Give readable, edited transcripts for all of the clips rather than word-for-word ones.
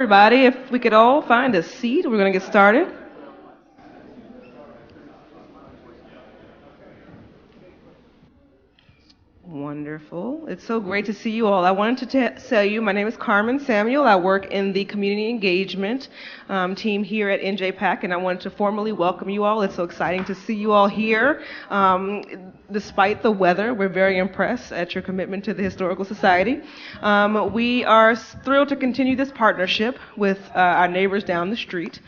Everybody, if we could all find a seat, we're going to get started. Wonderful. It's so great to see you all. I wanted to tell you, my name is Carmen Samuel. I work in the community engagement team here at NJPAC, and I wanted to formally welcome you all. It's so exciting to see you all here. Despite the weather, we're very impressed at your commitment to the Historical Society. We are thrilled to continue this partnership with our neighbors down the street.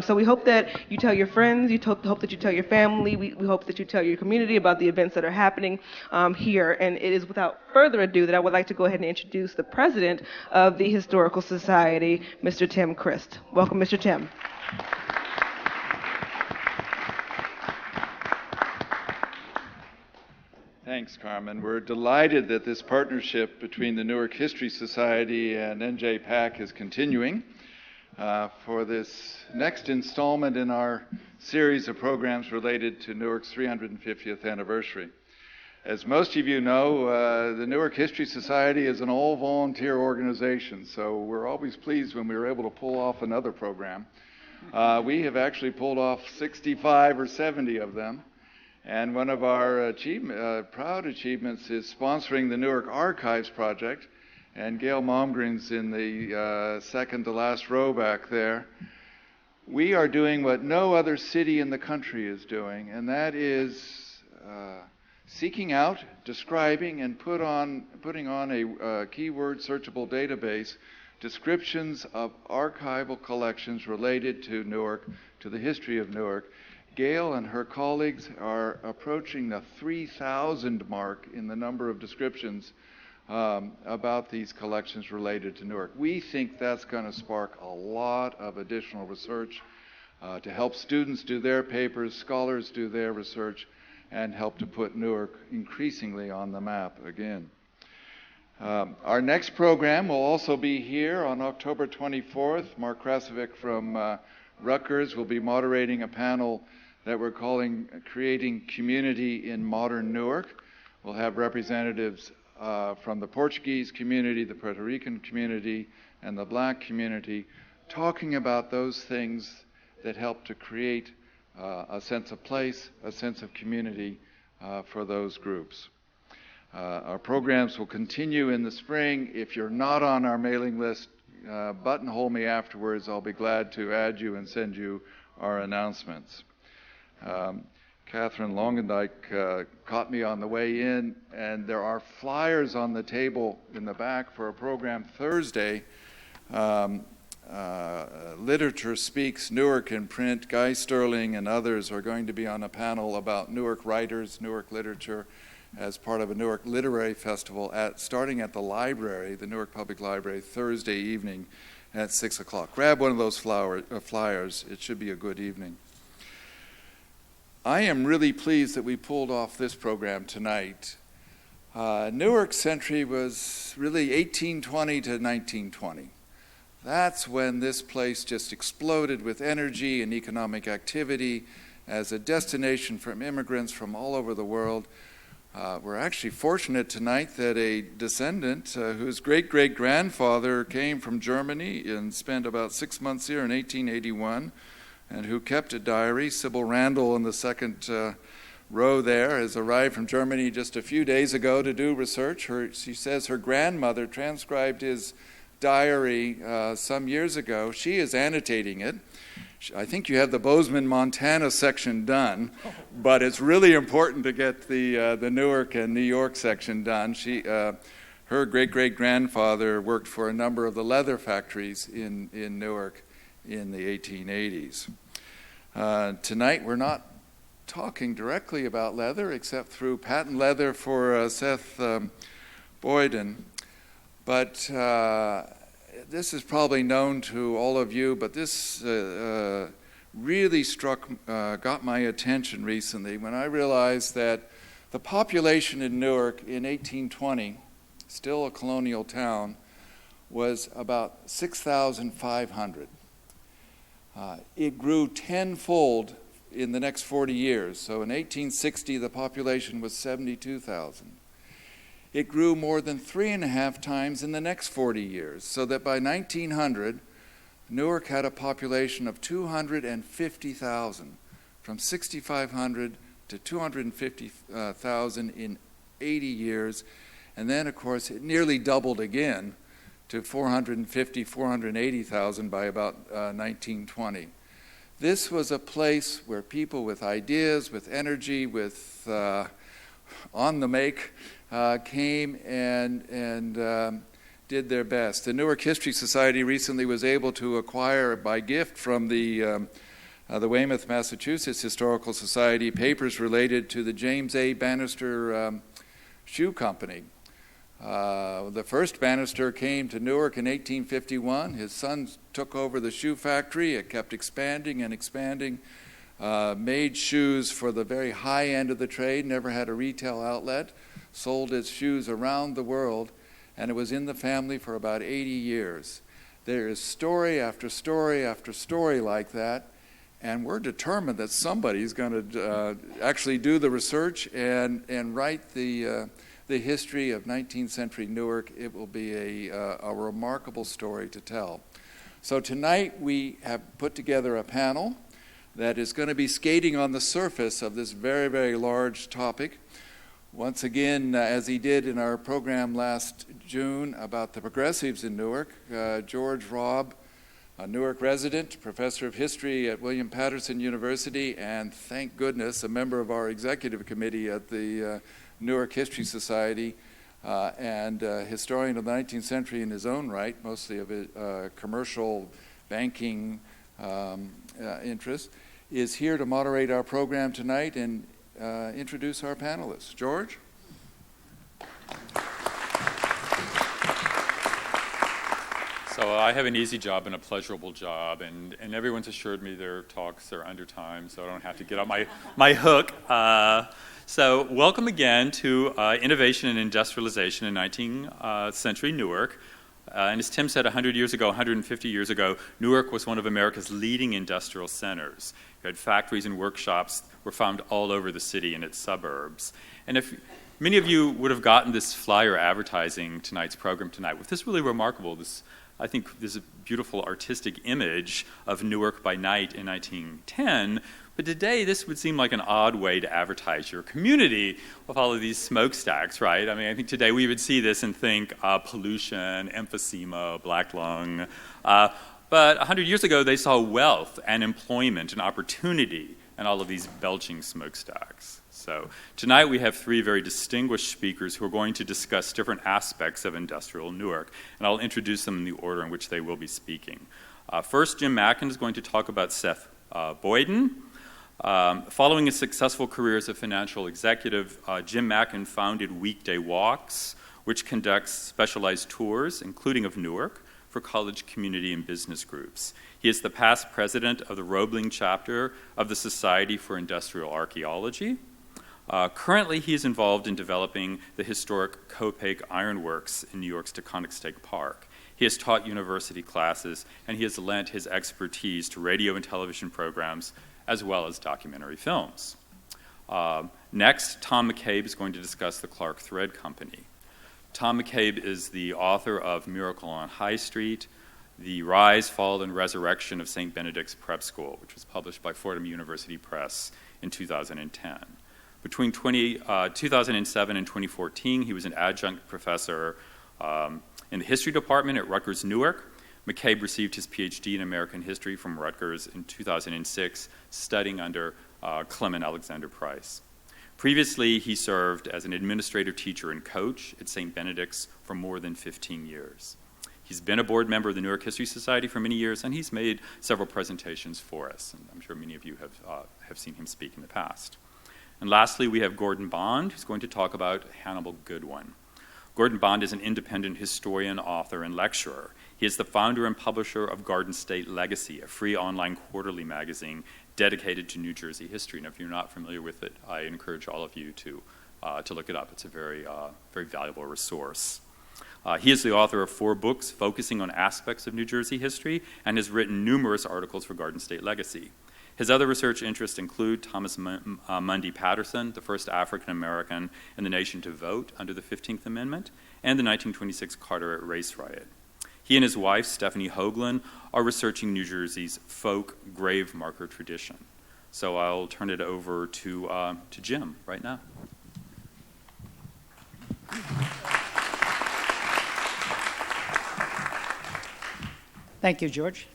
So we hope that you tell your friends, hope that you tell your family, we hope that you tell your community about the events that are happening here. And it is without further ado that I would like to go ahead and introduce the president of the Historical Society, Mr. Tim Christ. Welcome, Mr. Tim. Thanks, Carmen. We're delighted that this partnership between the Newark History Society and NJPAC is continuing for this next installment in our series of programs related to Newark's 350th anniversary. As most of you know, the Newark History Society is an all-volunteer organization, so we're always pleased when we were able to pull off another program. We have actually pulled off 65 or 70 of them. And one of our proud achievements is sponsoring the Newark Archives Project. And Gail Malmgren's in the second to last row back there. We are doing what no other city in the country is doing, and that is seeking out, describing, and putting on a keyword searchable database descriptions of archival collections related to Newark, to the history of Newark. Gail and her colleagues are approaching the 3,000 mark in the number of descriptions about these collections related to Newark. We think that's going to spark a lot of additional research to help students do their papers, scholars do their research, and help to put Newark increasingly on the map again. Our next program will also be here on October 24th. Mark Krasovic from Rutgers will be moderating a panel that we're calling Creating Community in Modern Newark. We'll have representatives from the Portuguese community, the Puerto Rican community, and the Black community talking about those things that help to create a sense of place, a sense of community for those groups. Our programs will continue in the spring. If you're not on our mailing list, buttonhole me afterwards. I'll be glad to add you and send you our announcements. Catherine Longendijk caught me on the way in, and there are flyers on the table in the back for a program Thursday. Literature Speaks Newark in Print. Guy Sterling and others are going to be on a panel about Newark writers, Newark literature, as part of a Newark Literary Festival starting at the library, the Newark Public Library, Thursday evening at 6 o'clock. Grab one of those flyers. It should be a good evening. I am really pleased that we pulled off this program tonight. Newark's century was really 1820 to 1920. That's when this place just exploded with energy and economic activity as a destination for immigrants from all over the world. We're actually fortunate tonight that a descendant whose great-great-grandfather came from Germany and spent about 6 months here in 1881, and who kept a diary, Sybil Randall in the second row there, has arrived from Germany just a few days ago to do research. She says her grandmother transcribed his diary some years ago. She is annotating it. I think you have the Bozeman, Montana section done, but it's really important to get the Newark and New York section done. Her great-great-grandfather worked for a number of the leather factories in Newark in the 1880s. Tonight we're not talking directly about leather except through patent leather for Seth Boyden, but this is probably known to all of you, but this really got my attention recently when I realized that the population in Newark in 1820, still a colonial town, was about 6,500. It grew tenfold in the next 40 years. So in 1860, the population was 72,000. It grew more than 3.5 times in the next 40 years, so that by 1900, Newark had a population of 250,000, from 6,500 to 250,000 in 80 years. And then, of course, it nearly doubled again to 480,000 by about 1920. This was a place where people with ideas, with energy, with on the make, came and did their best. The Newark History Society recently was able to acquire by gift from the Weymouth, Massachusetts Historical Society papers related to the James A. Bannister Shoe Company. The first Bannister came to Newark in 1851. His son took over the shoe factory. It kept expanding and expanding, made shoes for the very high end of the trade, never had a retail outlet, sold its shoes around the world, and it was in the family for about 80 years. There is story after story after story like that, and we're determined that somebody's going to actually do the research and write the history of 19th century Newark. It will be a remarkable story to tell. So tonight we have put together a panel that is going to be skating on the surface of this very, very large topic. Once again, as he did in our program last June about the progressives in Newark, George Robb, a Newark resident, professor of history at William Paterson University, and thank goodness, a member of our executive committee at the Newark History Society, and historian of the 19th century in his own right, mostly of commercial banking interests, is here to moderate our program tonight and introduce our panelists. George? So I have an easy job and a pleasurable job, and everyone's assured me their talks are under time, so I don't have to get on my hook. So welcome again to Innovation and Industrialization in 19th century Newark. And as Tim said, 100 years ago, 150 years ago, Newark was one of America's leading industrial centers. You had factories and workshops were found all over the city and its suburbs. And if many of you would have gotten this flyer advertising tonight's program tonight with this really remarkable, I think this is a beautiful artistic image of Newark by night in 1910. But today, this would seem like an odd way to advertise your community with all of these smokestacks, right? I mean, I think today we would see this and think pollution, emphysema, black lung. But 100 years ago, they saw wealth and employment and opportunity and all of these belching smokestacks. So tonight we have three very distinguished speakers who are going to discuss different aspects of industrial Newark, and I'll introduce them in the order in which they will be speaking. First, Jim Mackin is going to talk about Seth Boyden. Following a successful career as a financial executive, Jim Mackin founded Weekday Walks, which conducts specialized tours, including of Newark, for college, community, and business groups. He is the past president of the Roebling Chapter of the Society for Industrial Archeology. Currently, he is involved in developing the historic Kodak Ironworks in New York's Taconic State Park. He has taught university classes, and he has lent his expertise to radio and television programs, as well as documentary films. Next, Tom McCabe is going to discuss the Clark Thread Company. Tom McCabe is the author of Miracle on High Street, The Rise, Fall, and Resurrection of St. Benedict's Prep School, which was published by Fordham University Press in 2010. Between 2007 and 2014, he was an adjunct professor in the history department at Rutgers Newark. McCabe received his PhD in American history from Rutgers in 2006, studying under Clement Alexander Price. Previously, he served as an administrative teacher and coach at St. Benedict's for more than 15 years. He's been a board member of the Newark History Society for many years, and he's made several presentations for us. And I'm sure many of you have seen him speak in the past. And lastly, we have Gordon Bond, who's going to talk about Hannibal Goodwin. Gordon Bond is an independent historian, author, and lecturer. He is the founder and publisher of Garden State Legacy, a free online quarterly magazine dedicated to New Jersey history. And if you're not familiar with it, I encourage all of you to look it up. It's a very valuable resource. He is the author of 4 books focusing on aspects of New Jersey history and has written numerous articles for Garden State Legacy. His other research interests include Thomas Mundy Patterson, the first African-American in the nation to vote under the 15th Amendment, and the 1926 Carteret race riot. He and his wife, Stephanie Hoagland, are researching New Jersey's folk grave marker tradition. So I'll turn it over to Jim right now. Thank you, George.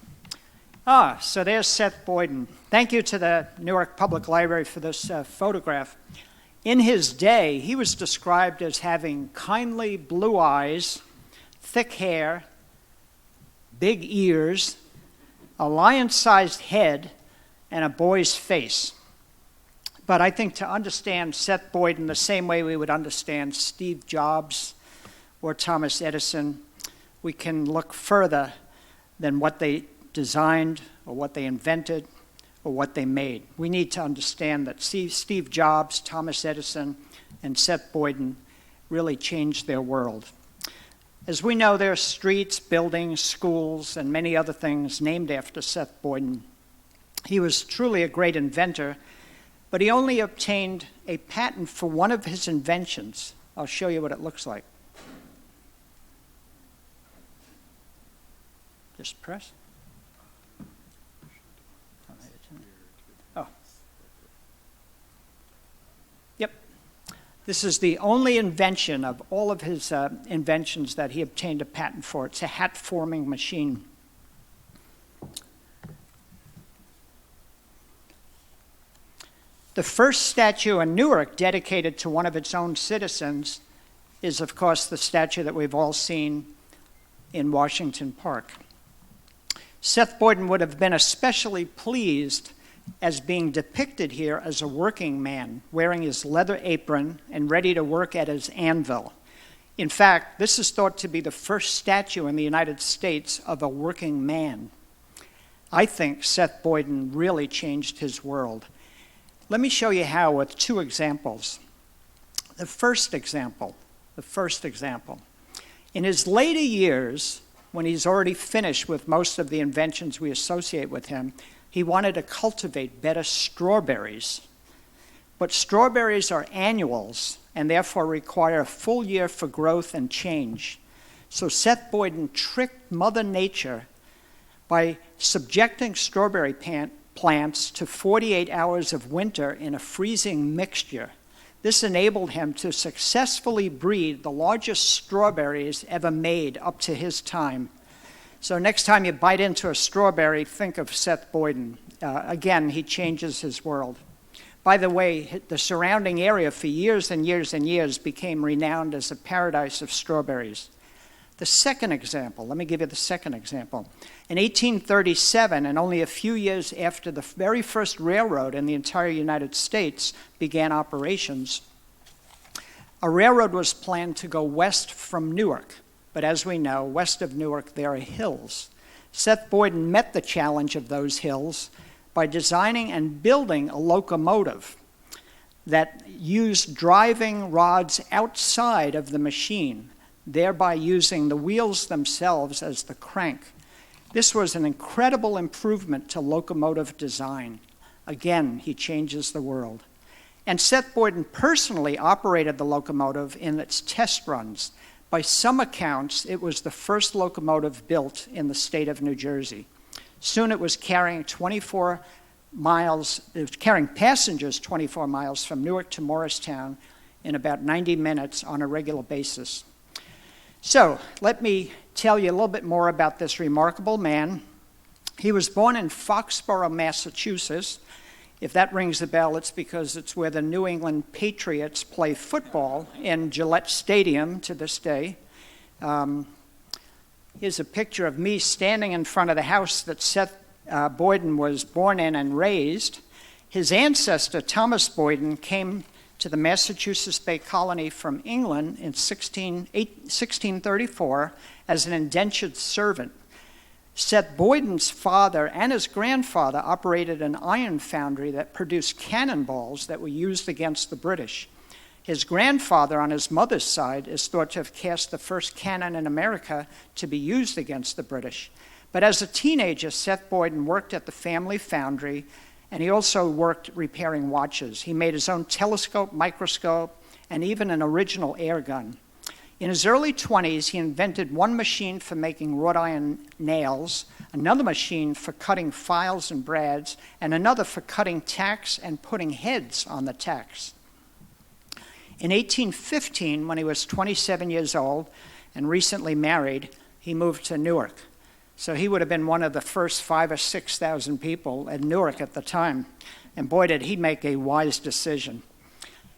So there's Seth Boyden. Thank you to the Newark Public Library for this photograph. In his day, he was described as having kindly blue eyes, thick hair, big ears, a lion-sized head, and a boy's face. But I think to understand Seth Boyden the same way we would understand Steve Jobs or Thomas Edison, we can look further than what they designed or what they invented or what they made. We need to understand that Steve Jobs, Thomas Edison, and Seth Boyden really changed their world. As we know, there are streets, buildings, schools, and many other things named after Seth Boyden. He was truly a great inventor, but he only obtained a patent for one of his inventions. I'll show you what it looks like. Just press. Oh. Yep. This is the only invention of all of his inventions that he obtained a patent for. It's a hat-forming machine. The first statue in Newark dedicated to one of its own citizens is, of course, the statue that we've all seen in Washington Park. Seth Boyden would have been especially pleased as being depicted here as a working man, wearing his leather apron and ready to work at his anvil. In fact, this is thought to be the first statue in the United States of a working man. I think Seth Boyden really changed his world. Let me show you how with two examples. The first example. In his later years, when he's already finished with most of the inventions we associate with him, he wanted to cultivate better strawberries. But strawberries are annuals and therefore require a full year for growth and change. So Seth Boyden tricked Mother Nature by subjecting strawberry plants to 48 hours of winter in a freezing mixture. This enabled him to successfully breed the largest strawberries ever made up to his time. So next time you bite into a strawberry, think of Seth Boyden. Again, he changes his world. By the way, the surrounding area for years and years and years became renowned as a paradise of strawberries. The second example, let me give you the second example. In 1837, and only a few years after the very first railroad in the entire United States began operations, a railroad was planned to go west from Newark. But as we know, west of Newark, there are hills. Seth Boyden met the challenge of those hills by designing and building a locomotive that used driving rods outside of the machine, thereby using the wheels themselves as the crank. This was an incredible improvement to locomotive design. Again, he changes the world. And Seth Boyden personally operated the locomotive in its test runs. By some accounts, it was the first locomotive built in the state of New Jersey. Soon it was carrying passengers 24 miles from Newark to Morristown in about 90 minutes on a regular basis. So, let me tell you a little bit more about this remarkable man. He was born in Foxborough, Massachusetts. If that rings a bell, it's because it's where the New England Patriots play football in Gillette Stadium to this day. Here's a picture of me standing in front of the house that Seth Boyden was born in and raised. His ancestor, Thomas Boyden, came to the Massachusetts Bay Colony from England in 1634 as an indentured servant. Seth Boyden's father and his grandfather operated an iron foundry that produced cannonballs that were used against the British. His grandfather on his mother's side is thought to have cast the first cannon in America to be used against the British. But as a teenager, Seth Boyden worked at the family foundry, and he also worked repairing watches. He made his own telescope, microscope, and even an original air gun. In his early 20s, he invented one machine for making wrought iron nails, another machine for cutting files and brads, and another for cutting tacks and putting heads on the tacks. In 1815, when he was 27 years old and recently married, he moved to Newark. So he would have been one of the first 5,000 or 6,000 people at Newark at the time. And boy, did he make a wise decision.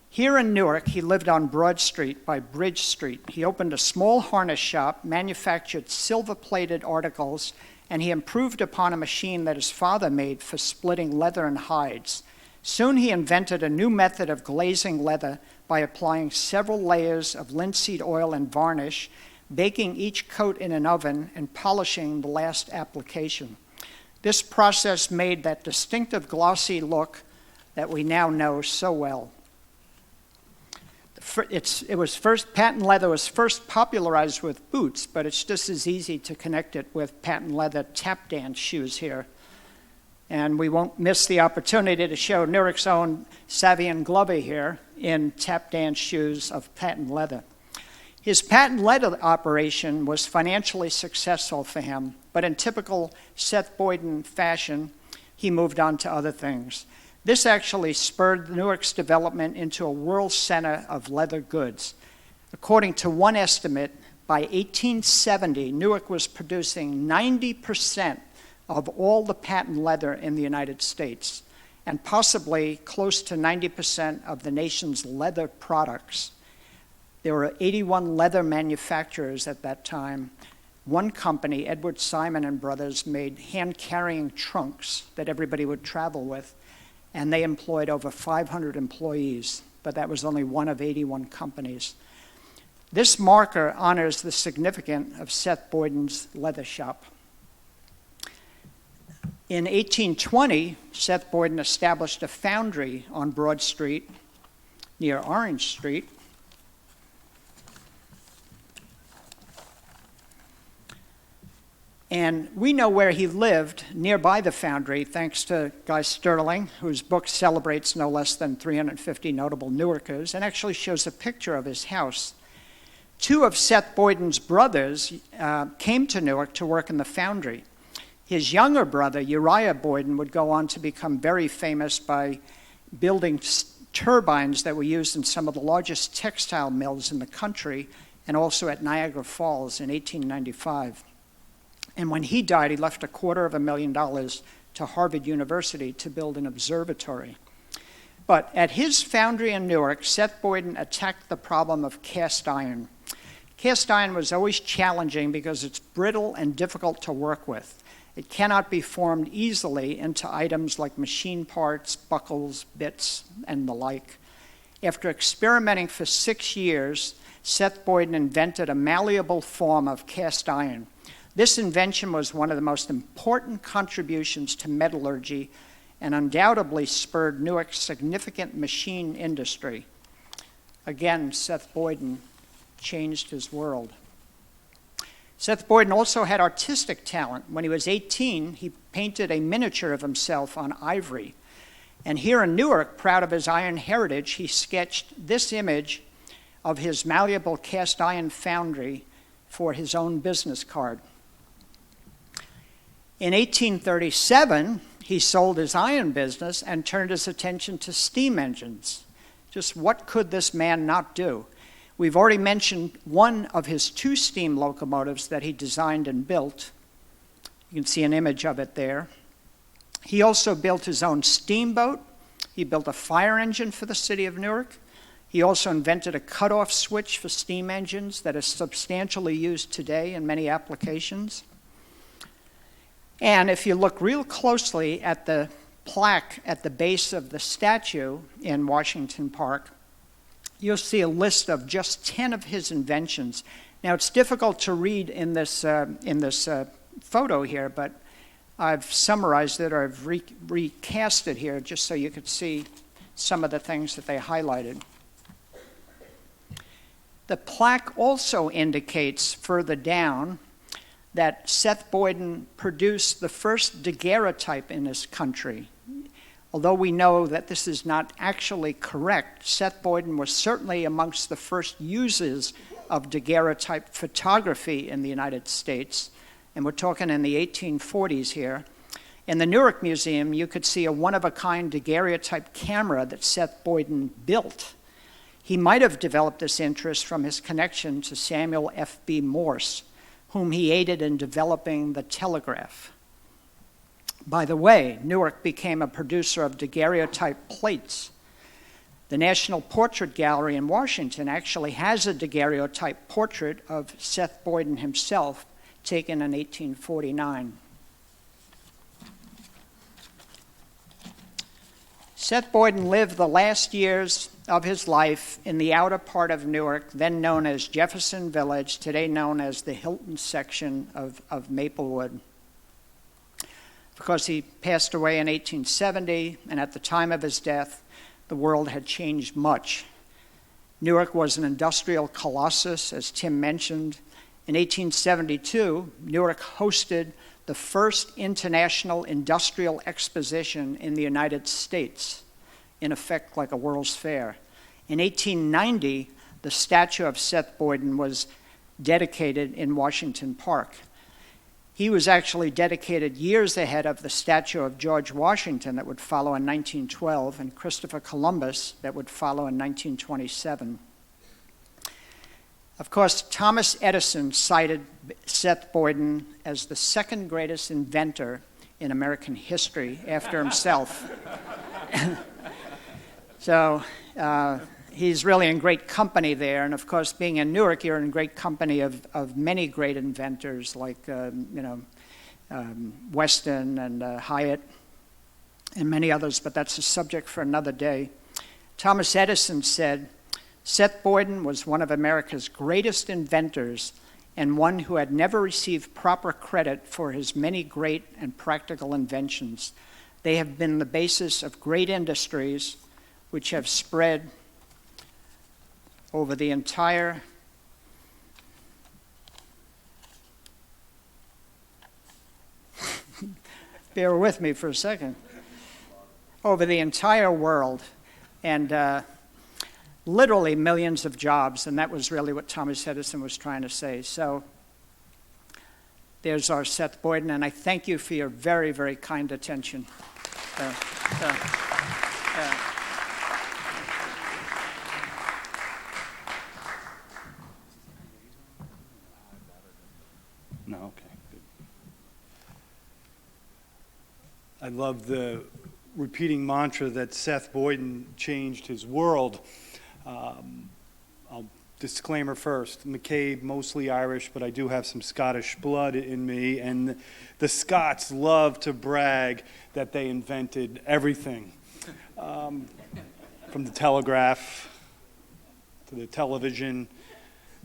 Here in Newark, he lived on Broad Street by Bridge Street. He opened a small harness shop, manufactured silver-plated articles, and he improved upon a machine that his father made for splitting leather and hides. Soon he invented a new method of glazing leather by applying several layers of linseed oil and varnish, baking each coat in an oven, and polishing the last application. This process made that distinctive glossy look that we now know so well. Patent leather was first popularized with boots, but it's just as easy to connect it with patent leather tap dance shoes here. And we won't miss the opportunity to show Newark's own Savion Glover here in tap dance shoes of patent leather. His patent leather operation was financially successful for him, but in typical Seth Boyden fashion, he moved on to other things. This actually spurred Newark's development into a world center of leather goods. According to one estimate, by 1870, Newark was producing 90% of all the patent leather in the United States, and possibly close to 90% of the nation's leather products. There were 81 leather manufacturers at that time. One company, Edward Simon and Brothers, made hand-carrying trunks that everybody would travel with, and they employed over 500 employees, but that was only one of 81 companies. This marker honors the significance of Seth Boyden's leather shop. In 1820, Seth Boyden established a foundry on Broad Street near Orange Street. And we know where he lived nearby the foundry, thanks to Guy Sterling, whose book celebrates no less than 350 notable Newarkers, and actually shows a picture of his house. Two of Seth Boyden's brothers came to Newark to work in the foundry. His younger brother, Uriah Boyden, would go on to become very famous by building turbines that were used in some of the largest textile mills in the country, and also at Niagara Falls in 1895. And when he died, he left $250,000 to Harvard University to build an observatory. But at his foundry in Newark, Seth Boyden attacked the problem of cast iron. Cast iron was always challenging because it's brittle and difficult to work with. It cannot be formed easily into items like machine parts, buckles, bits, and the like. After experimenting for 6 years, Seth Boyden invented a malleable form of cast iron. This invention was one of the most important contributions to metallurgy and undoubtedly spurred Newark's significant machine industry. Again, Seth Boyden changed his world. Seth Boyden also had artistic talent. When he was 18, he painted a miniature of himself on ivory. And here in Newark, proud of his iron heritage, he sketched this image of his malleable cast iron foundry for his own business card. In 1837, he sold his iron business and turned his attention to steam engines. Just what could this man not do? We've already mentioned one of his 2 steam locomotives that he designed and built. You can see an image of it there. He also built his own steamboat. He built a fire engine for the city of Newark. He also invented a cutoff switch for steam engines that is substantially used today in many applications. And if you look real closely at the plaque at the base of the statue in Washington Park, you'll see a list of just 10 of his inventions. Now, it's difficult to read in this photo here, but I've summarized it, or I've recast it here just so you could see some of the things that they highlighted. The plaque also indicates further down that Seth Boyden produced the first daguerreotype in this country. Although we know that this is not actually correct, Seth Boyden was certainly amongst the first users of daguerreotype photography in the United States, and we're talking in the 1840s here. In the Newark Museum, you could see a one-of-a-kind daguerreotype camera that Seth Boyden built. He might have developed this interest from his connection to Samuel F.B. Morse, whom he aided in developing the telegraph. By the way, Newark became a producer of daguerreotype plates. The National Portrait Gallery in Washington actually has a daguerreotype portrait of Seth Boyden himself, taken in 1849. Seth Boyden lived the last years of his life in the outer part of Newark, then known as Jefferson Village, today known as the Hilton section of Maplewood. Of course, he passed away in 1870, and at the time of his death, the world had changed much. Newark was an industrial colossus, as Tim mentioned. In 1872, Newark hosted the first international industrial exposition in the United States, in effect like a World's Fair. In 1890, the statue of Seth Boyden was dedicated in Washington Park. He was actually dedicated years ahead of the statue of George Washington that would follow in 1912 and Christopher Columbus that would follow in 1927. Of course, Thomas Edison cited Seth Boyden as the second greatest inventor in American history after himself. So he's really in great company there. And of course, being in Newark, you're in great company of many great inventors like Weston and Hyatt and many others, but that's a subject for another day. Thomas Edison said, Seth Boyden was one of America's greatest inventors and one who had never received proper credit for his many great and practical inventions. They have been the basis of great industries which have spread over the entire bear with me for a second, over the entire world, and literally millions of jobs, and that was really what Thomas Edison was trying to say. So there's our Seth Boyden, and I thank you for your very, very kind attention. No, okay. Good. I love the repeating mantra that Seth Boyden changed his world. Disclaimer first, McCabe, mostly Irish, but I do have some Scottish blood in me, and the Scots love to brag that they invented everything, from the telegraph to the television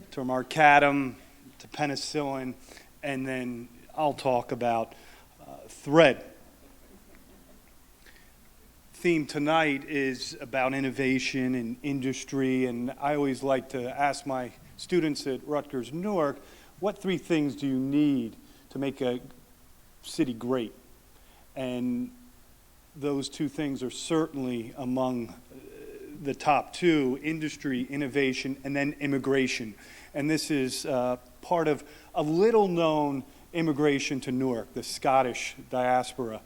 to Marcadam to penicillin, and then I'll talk about thread. Theme tonight is about innovation and industry, and I always like to ask my students at Rutgers Newark, what three things do you need to make a city great? And those two things are certainly among the top two: industry, innovation, and then immigration. And this is part of a little-known immigration to Newark, the Scottish diaspora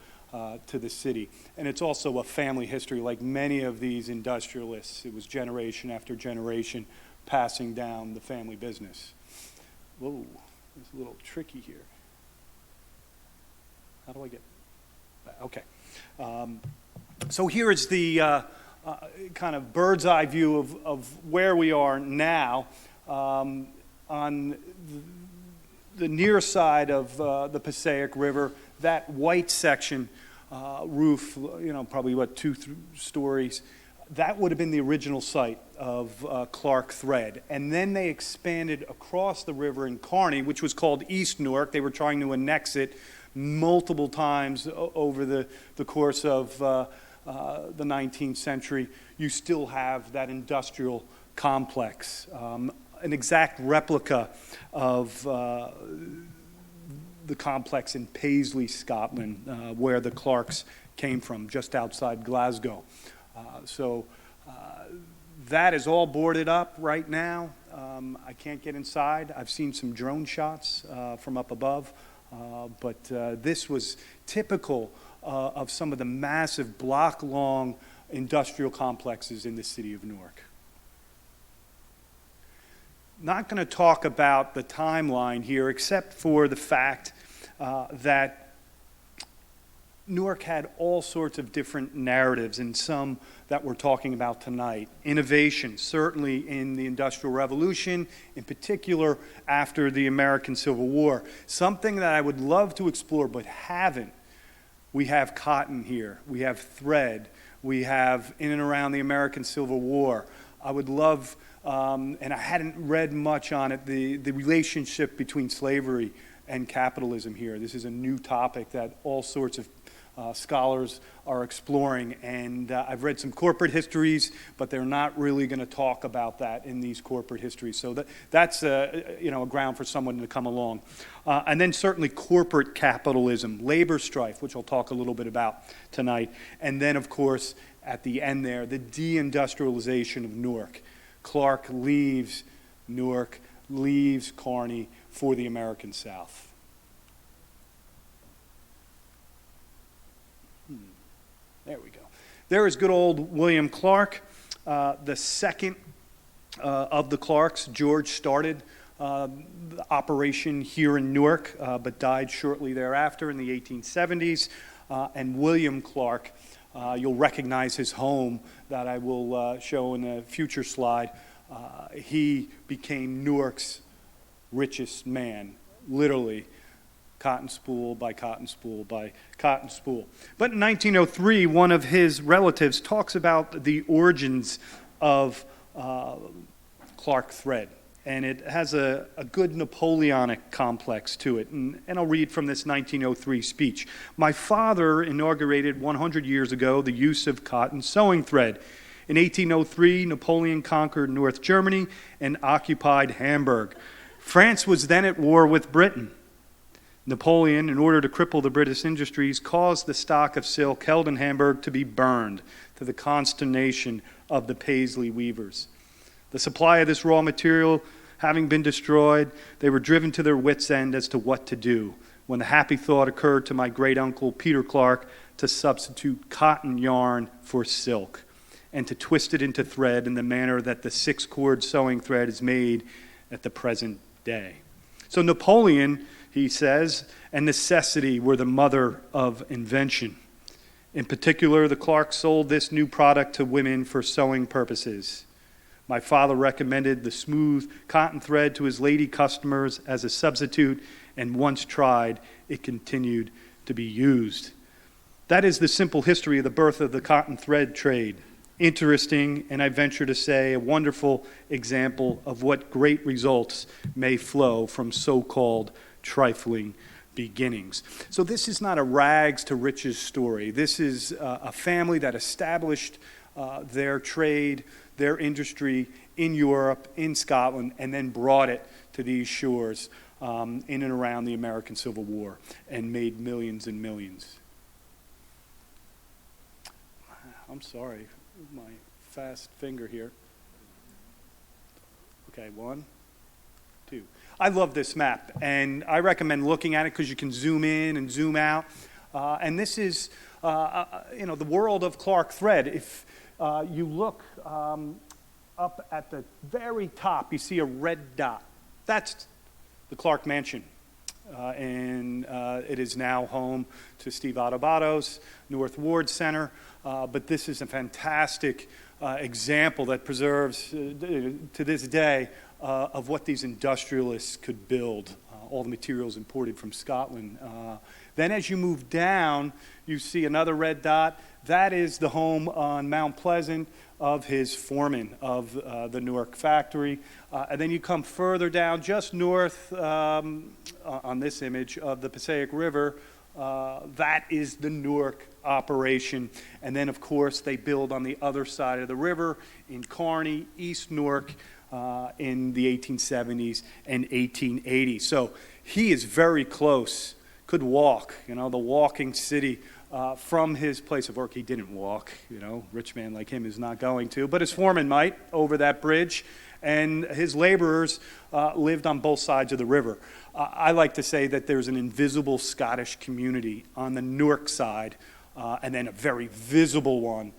to the city. And it's also a family history. Like many of these industrialists, it was generation after generation passing down the family business. Whoa, it's a little tricky here. How do I get back? Okay. So here is the kind of bird's eye view of where we are now. On the near side of the Passaic River, that white section, roof, probably what, 2 stories, that would have been the original site of Clark Thread. And then they expanded across the river in Kearney, which was called East Newark. They were trying to annex it multiple times over the course of the 19th century. You still have that industrial complex, an exact replica of the complex in Paisley, Scotland, where the Clarks came from, just outside Glasgow. So that is all boarded up right now. I can't get inside. I've seen some drone shots from up above, but this was typical of some of the massive block-long industrial complexes in the city of Newark. Not going to talk about the timeline here, except for the fact that Newark had all sorts of different narratives, and some that we're talking about tonight. Innovation, certainly in the Industrial Revolution, in particular after the American Civil War. Something that I would love to explore but haven't. We have cotton here. We have thread. We have in and around the American Civil War. I would love, and I hadn't read much on it, the relationship between slavery and capitalism here. This is a new topic that all sorts of scholars are exploring, and I've read some corporate histories, but they're not really going to talk about that in these corporate histories. So that's a ground for someone to come along. And then certainly corporate capitalism, labor strife, which I'll talk a little bit about tonight, and then of course at the end there, the deindustrialization of Newark. Clark leaves Newark, leaves Kearney for the American South. There we go. There is good old William Clark, the second of the Clarks. George started the operation here in Newark, but died shortly thereafter in the 1870s. And William Clark, you'll recognize his home that I will show in a future slide. He became Newark's richest man, literally. Cotton spool by cotton spool by cotton spool. But in 1903, one of his relatives talks about the origins of Clark thread. And it has a good Napoleonic complex to it. And I'll read from this 1903 speech. My father inaugurated 100 years ago the use of cotton sewing thread. In 1803, Napoleon conquered North Germany and occupied Hamburg. France was then at war with Britain. Napoleon, in order to cripple the British industries, caused the stock of silk held in Hamburg to be burned, to the consternation of the Paisley weavers. The supply of this raw material having been destroyed, they were driven to their wits' end as to what to do, when the happy thought occurred to my great-uncle Peter Clark to substitute cotton yarn for silk, and to twist it into thread in the manner that the six-cord sewing thread is made at the present day. So Napoleon, he says, and necessity were the mother of invention. In particular, the Clarks sold this new product to women for sewing purposes. My father recommended the smooth cotton thread to his lady customers as a substitute, and once tried, it continued to be used. That is the simple history of the birth of the cotton thread trade. Interesting, and I venture to say a wonderful example of what great results may flow from so-called trifling beginnings. So this is not a rags to riches story. This is a family that established their trade, their industry in Europe, in Scotland, and then brought it to these shores in and around the American Civil War and made millions and millions. I'm sorry, my fast finger here. Okay, 1, 2. I love this map, and I recommend looking at it because you can zoom in and zoom out. And this is, the world of Clark thread. If you look up at the very top, you see a red dot. That's the Clark Mansion. And it is now home to Steve Adubado's North Ward Center. But this is a fantastic example that preserves, to this day, of what these industrialists could build, all the materials imported from Scotland. Then as you move down, you see another red dot. That is the home on Mount Pleasant of his foreman of the Newark factory. And then you come further down, just north on this image of the Passaic River. That is the Newark operation. And then, of course, they build on the other side of the river in Kearney, East Newark, in the 1870s and 1880s. So he is very close, could walk, the walking city from his place of work. He didn't walk, rich man like him is not going to, but his foreman might over that bridge, and his laborers lived on both sides of the river. I like to say that there's an invisible Scottish community on the Newark side, and then a very visible one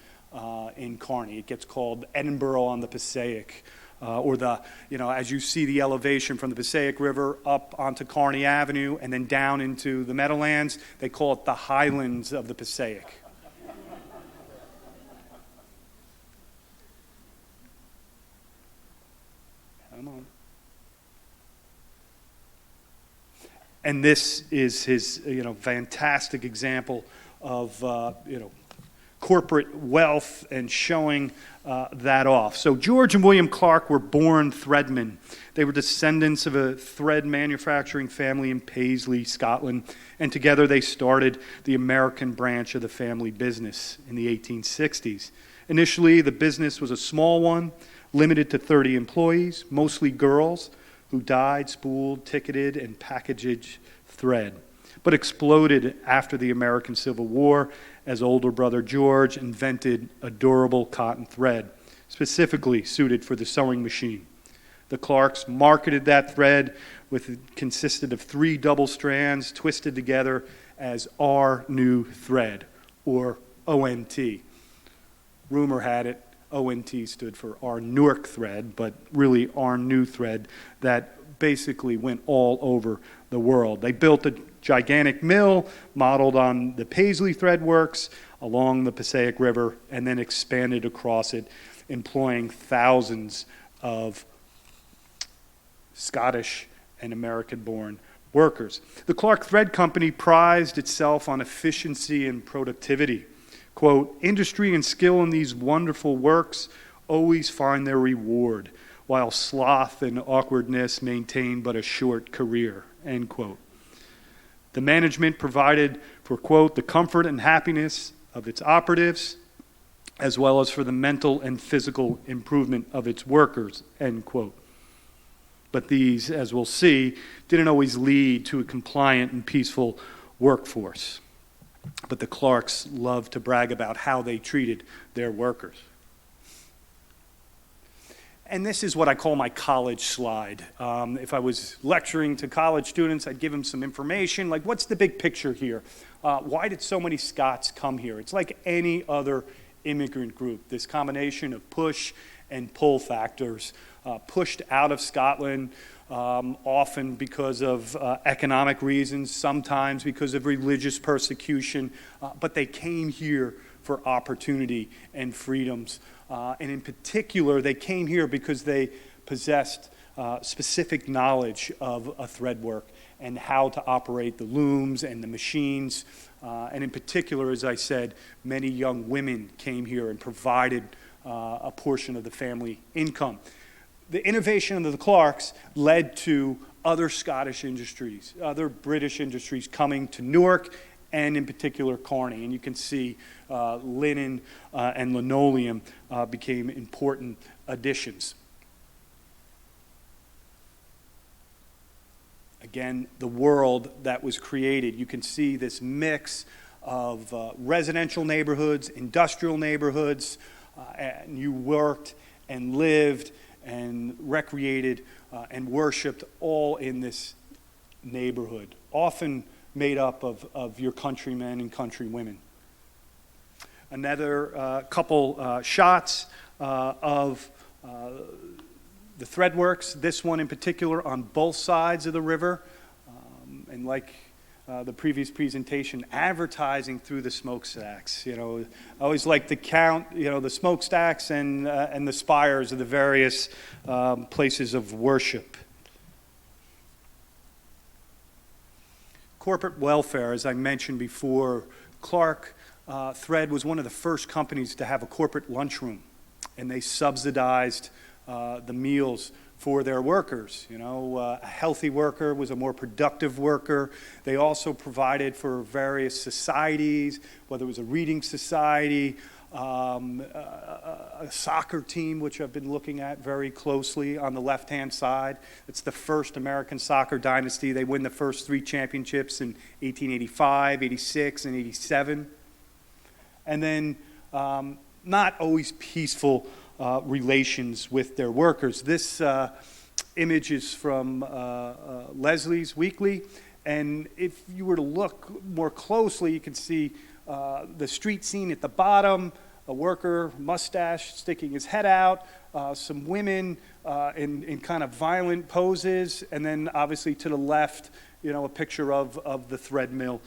in Kearney. It gets called Edinburgh on the Passaic, or as you see the elevation from the Passaic River up onto Kearney Avenue and then down into the Meadowlands, they call it the Highlands of the Passaic. Come on. And this is his, fantastic example of, corporate wealth and showing that off. So George and William Clark were born threadmen. They were descendants of a thread manufacturing family in Paisley, Scotland, and together they started the American branch of the family business in the 1860s. Initially, the business was a small one, limited to 30 employees, mostly girls, who dyed, spooled, ticketed, and packaged thread, but exploded after the American Civil War as older brother George invented a durable cotton thread, specifically suited for the sewing machine. The Clarks marketed that thread, consisted of 3 double strands twisted together as our new thread, or ONT. Rumor had it ONT stood for our Newark thread, but really our new thread that basically went all over the world. They built a gigantic mill modeled on the Paisley thread works along the Passaic River and then expanded across it, employing thousands of Scottish and American-born workers. The Clark Thread Company prized itself on efficiency and productivity. Quote, industry and skill in these wonderful works always find their reward, while sloth and awkwardness maintain but a short career, end quote. The management provided for, quote, the comfort and happiness of its operatives, as well as for the mental and physical improvement of its workers, end quote. But these, as we'll see, didn't always lead to a compliant and peaceful workforce. But the Clarks loved to brag about how they treated their workers. And this is what I call my college slide. If I was lecturing to college students, I'd give them some information, like what's the big picture here? Why did so many Scots come here? It's like any other immigrant group, this combination of push and pull factors. Pushed out of Scotland, often because of economic reasons, sometimes because of religious persecution, but they came here for opportunity and freedoms. And in particular, they came here because they possessed specific knowledge of a thread work and how to operate the looms and the machines. And in particular, as I said, many young women came here and provided a portion of the family income. The innovation of the Clarks led to other Scottish industries, other British industries coming to Newark, and in particular Kearney. And you can see linen and linoleum became important additions. Again, the world that was created, you can see this mix of residential neighborhoods, industrial neighborhoods, and you worked and lived and recreated and worshipped all in this neighborhood, often made up of your countrymen and countrywomen. Another couple shots of the threadworks, this one in particular on both sides of the river, and like the previous presentation, advertising through the smokestacks. I always like to count, the smokestacks and the spires of the various places of worship. Corporate welfare, as I mentioned before, Clark Thread was one of the first companies to have a corporate lunchroom, and they subsidized the meals for their workers. A healthy worker was a more productive worker. They also provided for various societies, whether it was a reading society, a soccer team, which I've been looking at very closely on the left-hand side. It's the first American soccer dynasty. They win the first 3 championships in 1885, 86, and 87. And then not always peaceful relations with their workers. This image is from Leslie's Weekly, and if you were to look more closely, you can see the street scene at the bottom, a worker, mustache, sticking his head out, some women in kind of violent poses, and then obviously to the left, a picture of the thread mill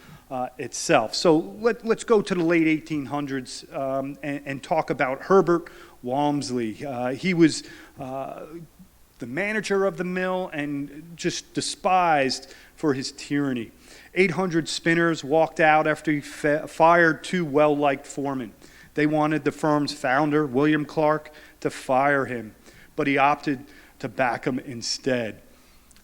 itself. So let's go to the late 1800s and talk about Herbert Walmsley. He was the manager of the mill and just despised for his tyranny. 800 spinners walked out after he fired two well-liked foremen. They wanted the firm's founder, William Clark, to fire him, but he opted to back him instead.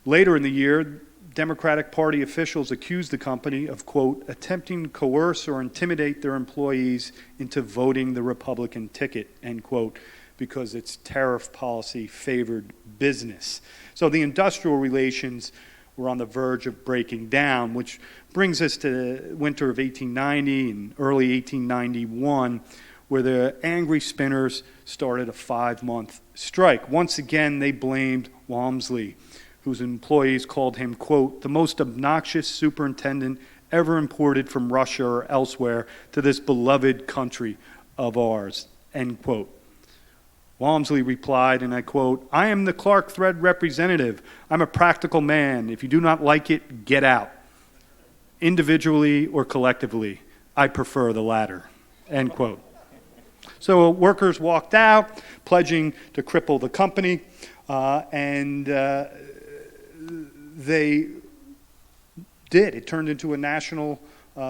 Later in the year, Democratic Party officials accused the company of, quote, attempting to coerce or intimidate their employees into voting the Republican ticket, end quote, because its tariff policy favored business. So the industrial relations were on the verge of breaking down, which brings us to the winter of 1890 and early 1891, where the angry spinners started a 5-month strike. Once again, they blamed Walmsley, whose employees called him, quote, the most obnoxious superintendent ever imported from Russia or elsewhere to this beloved country of ours, end quote. Walmsley replied, and I quote, I am the Clark Thread representative. I'm a practical man. If you do not like it, get out. Individually or collectively, I prefer the latter, end quote. So workers walked out, pledging to cripple the company, and they did. It turned into a national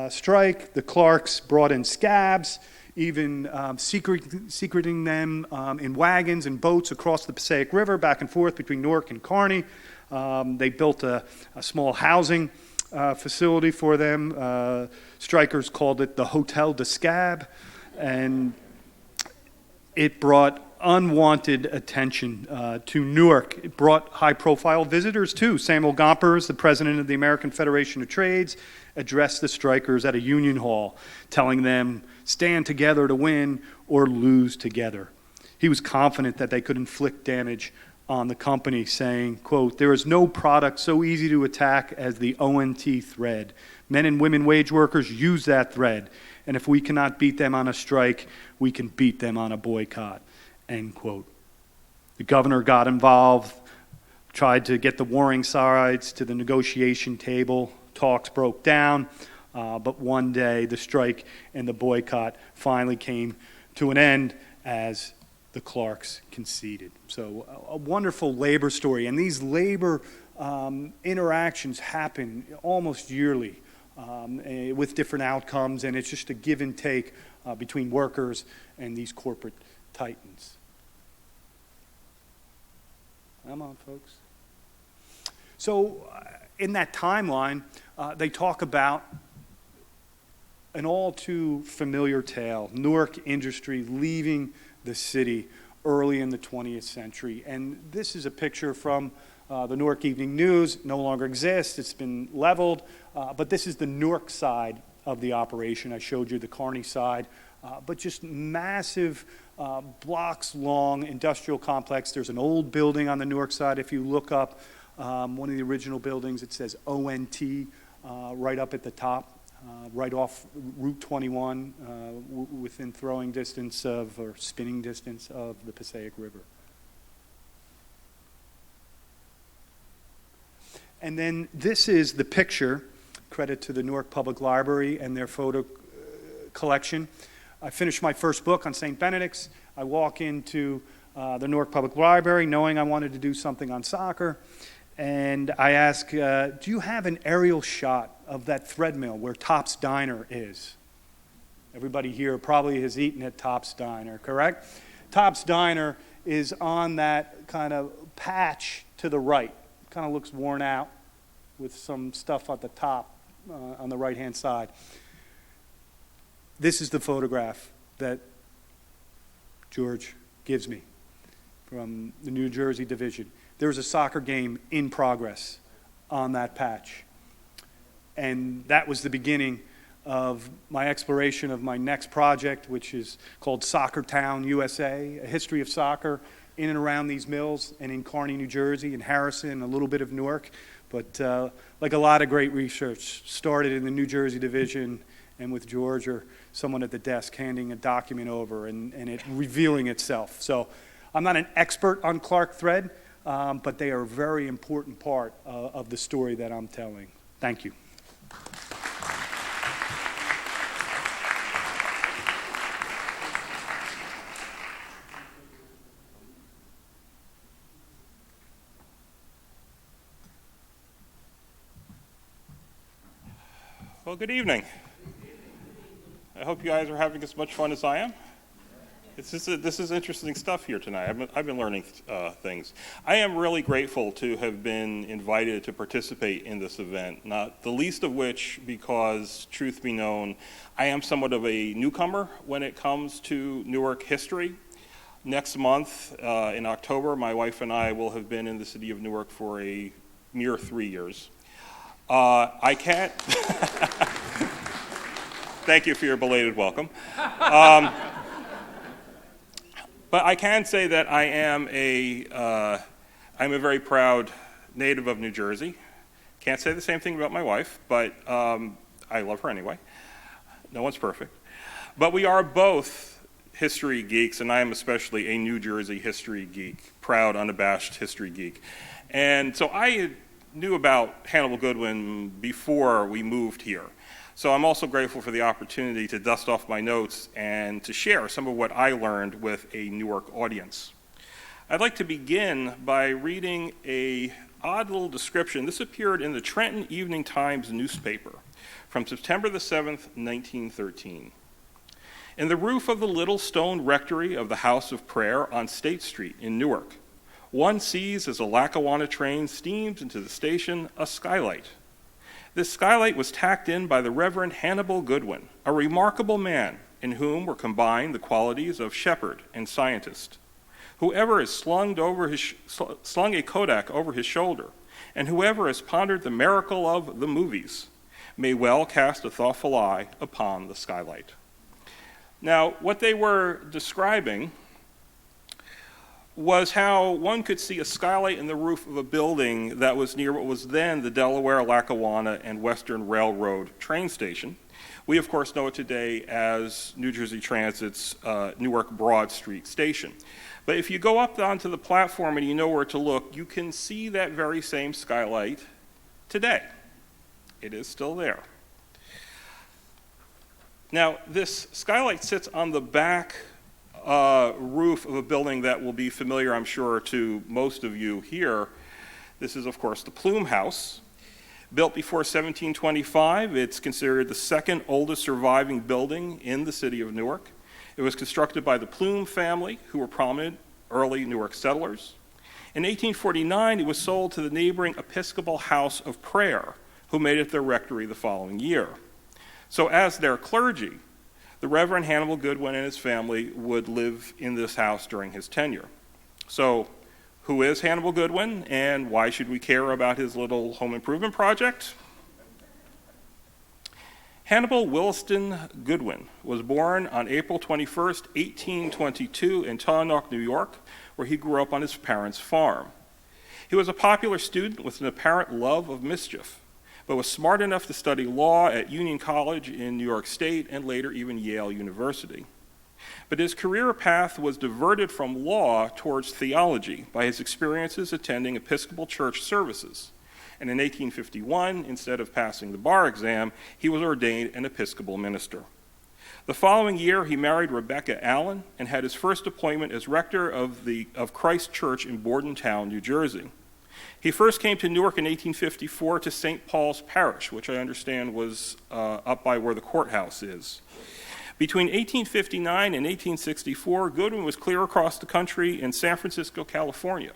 strike. The Clarks brought in scabs, even secreting them in wagons and boats across the Passaic River, back and forth between Newark and Kearney. They built a small housing facility for them. Strikers called it the Hotel de Scab, and it brought unwanted attention to Newark. It brought high-profile visitors, too. Samuel Gompers, the president of the American Federation of Trades, addressed the strikers at a union hall, telling them, stand together to win or lose together. He was confident that they could inflict damage on the company, saying, quote, there is no product so easy to attack as the ONT thread. Men and women wage workers use that thread, and if we cannot beat them on a strike, we can beat them on a boycott, end quote. The governor got involved, tried to get the warring sides to the negotiation table. Talks broke down, but one day the strike and the boycott finally came to an end as the Clarks conceded. So a wonderful labor story, and these labor interactions happen almost yearly with different outcomes, and it's just a give and take between workers and these corporate titans. Come on, folks. So in that timeline, they talk about an all too familiar tale, Newark industry leaving the city early in the 20th century. And this is a picture from the Newark Evening News. No longer exists. It's been leveled. But this is the Newark side of the operation. I showed you the Kearney side. But just massive blocks-long industrial complex. There's an old building on the Newark side. If you look up one of the original buildings, it says ONT right up at the top. Right off Route 21, within throwing distance of, or spinning distance of, the Passaic River. And then this is the picture, credit to the Newark Public Library and their photo collection. I finished my first book on St. Benedict's. I walk into the Newark Public Library knowing I wanted to do something on soccer. And I ask, do you have an aerial shot of that thread mill where Top's Diner is? Everybody here probably has eaten at Top's Diner, correct? Top's Diner is on that kind of patch to the right. Kind of looks worn out with some stuff at the top on the right-hand side. This is the photograph that George gives me from the New Jersey division. There was a soccer game in progress on that patch. And that was the beginning of my exploration of my next project, which is called Soccer Town, USA, a history of soccer in and around these mills and in Kearney, New Jersey, and Harrison, a little bit of Newark. But like a lot of great research, started in the New Jersey division and with George or someone at the desk handing a document over and it revealing itself. So I'm not an expert on Clark thread, but they are a very important part of the story that I'm telling. Thank you. Well, good evening. I hope you guys are having as much fun as I am. This is interesting stuff here tonight. I've been learning things. I am really grateful to have been invited to participate in this event, not the least of which because, truth be known, I am somewhat of a newcomer when it comes to Newark history. Next month, in October, my wife and I will have been in the city of Newark for a mere 3 years. I can't... Thank you for your belated welcome. But I can say that I'm a very proud native of New Jersey. Can't say the same thing about my wife, but I love her anyway. No one's perfect. But we are both history geeks, and I am especially a New Jersey history geek, proud, unabashed history geek. And so I knew about Hannibal Goodwin before we moved here. So I'm also grateful for the opportunity to dust off my notes and to share some of what I learned with a Newark audience. I'd like to begin by reading an odd little description. This appeared in the Trenton Evening Times newspaper from September the 7th, 1913. In the roof of the little stone rectory of the House of Prayer on State Street in Newark, one sees as a Lackawanna train steams into the station a skylight. This skylight was tacked in by the Reverend Hannibal Goodwin, a remarkable man in whom were combined the qualities of shepherd and scientist. Whoever has slung a Kodak over his shoulder, and whoever has pondered the miracle of the movies, may well cast a thoughtful eye upon the skylight. Now, what they were describing was how one could see a skylight in the roof of a building that was near what was then the Delaware, Lackawanna, and Western Railroad train station. We, of course, know it today as New Jersey Transit's Newark Broad Street station. But if you go up onto the platform and you know where to look, you can see that very same skylight today. It is still there. Now, this skylight sits on the back roof of a building that will be familiar, I'm sure, to most of you here. This is, of course, the Plume House. Built before 1725, it's considered the second oldest surviving building in the city of Newark. It was constructed by the Plume family, who were prominent early Newark settlers. In 1849, it was sold to the neighboring Episcopal House of Prayer, who made it their rectory the following year. So as their clergy, the Reverend Hannibal Goodwin and his family would live in this house during his tenure. So, who is Hannibal Goodwin, and why should we care about his little home improvement project? Hannibal Williston Goodwin was born on April 21st, 1822 in Tohonock, New York, where he grew up on his parents' farm. He was a popular student with an apparent love of mischief, but was smart enough to study law at Union College in New York State and later even Yale University. But his career path was diverted from law towards theology by his experiences attending Episcopal church services. And in 1851, instead of passing the bar exam, he was ordained an Episcopal minister. The following year, he married Rebecca Allen and had his first appointment as rector of Christ Church in Bordentown, New Jersey. He first came to Newark in 1854 to St. Paul's Parish, which I understand was up by where the courthouse is. Between 1859 and 1864, Goodwin was clear across the country in San Francisco, California,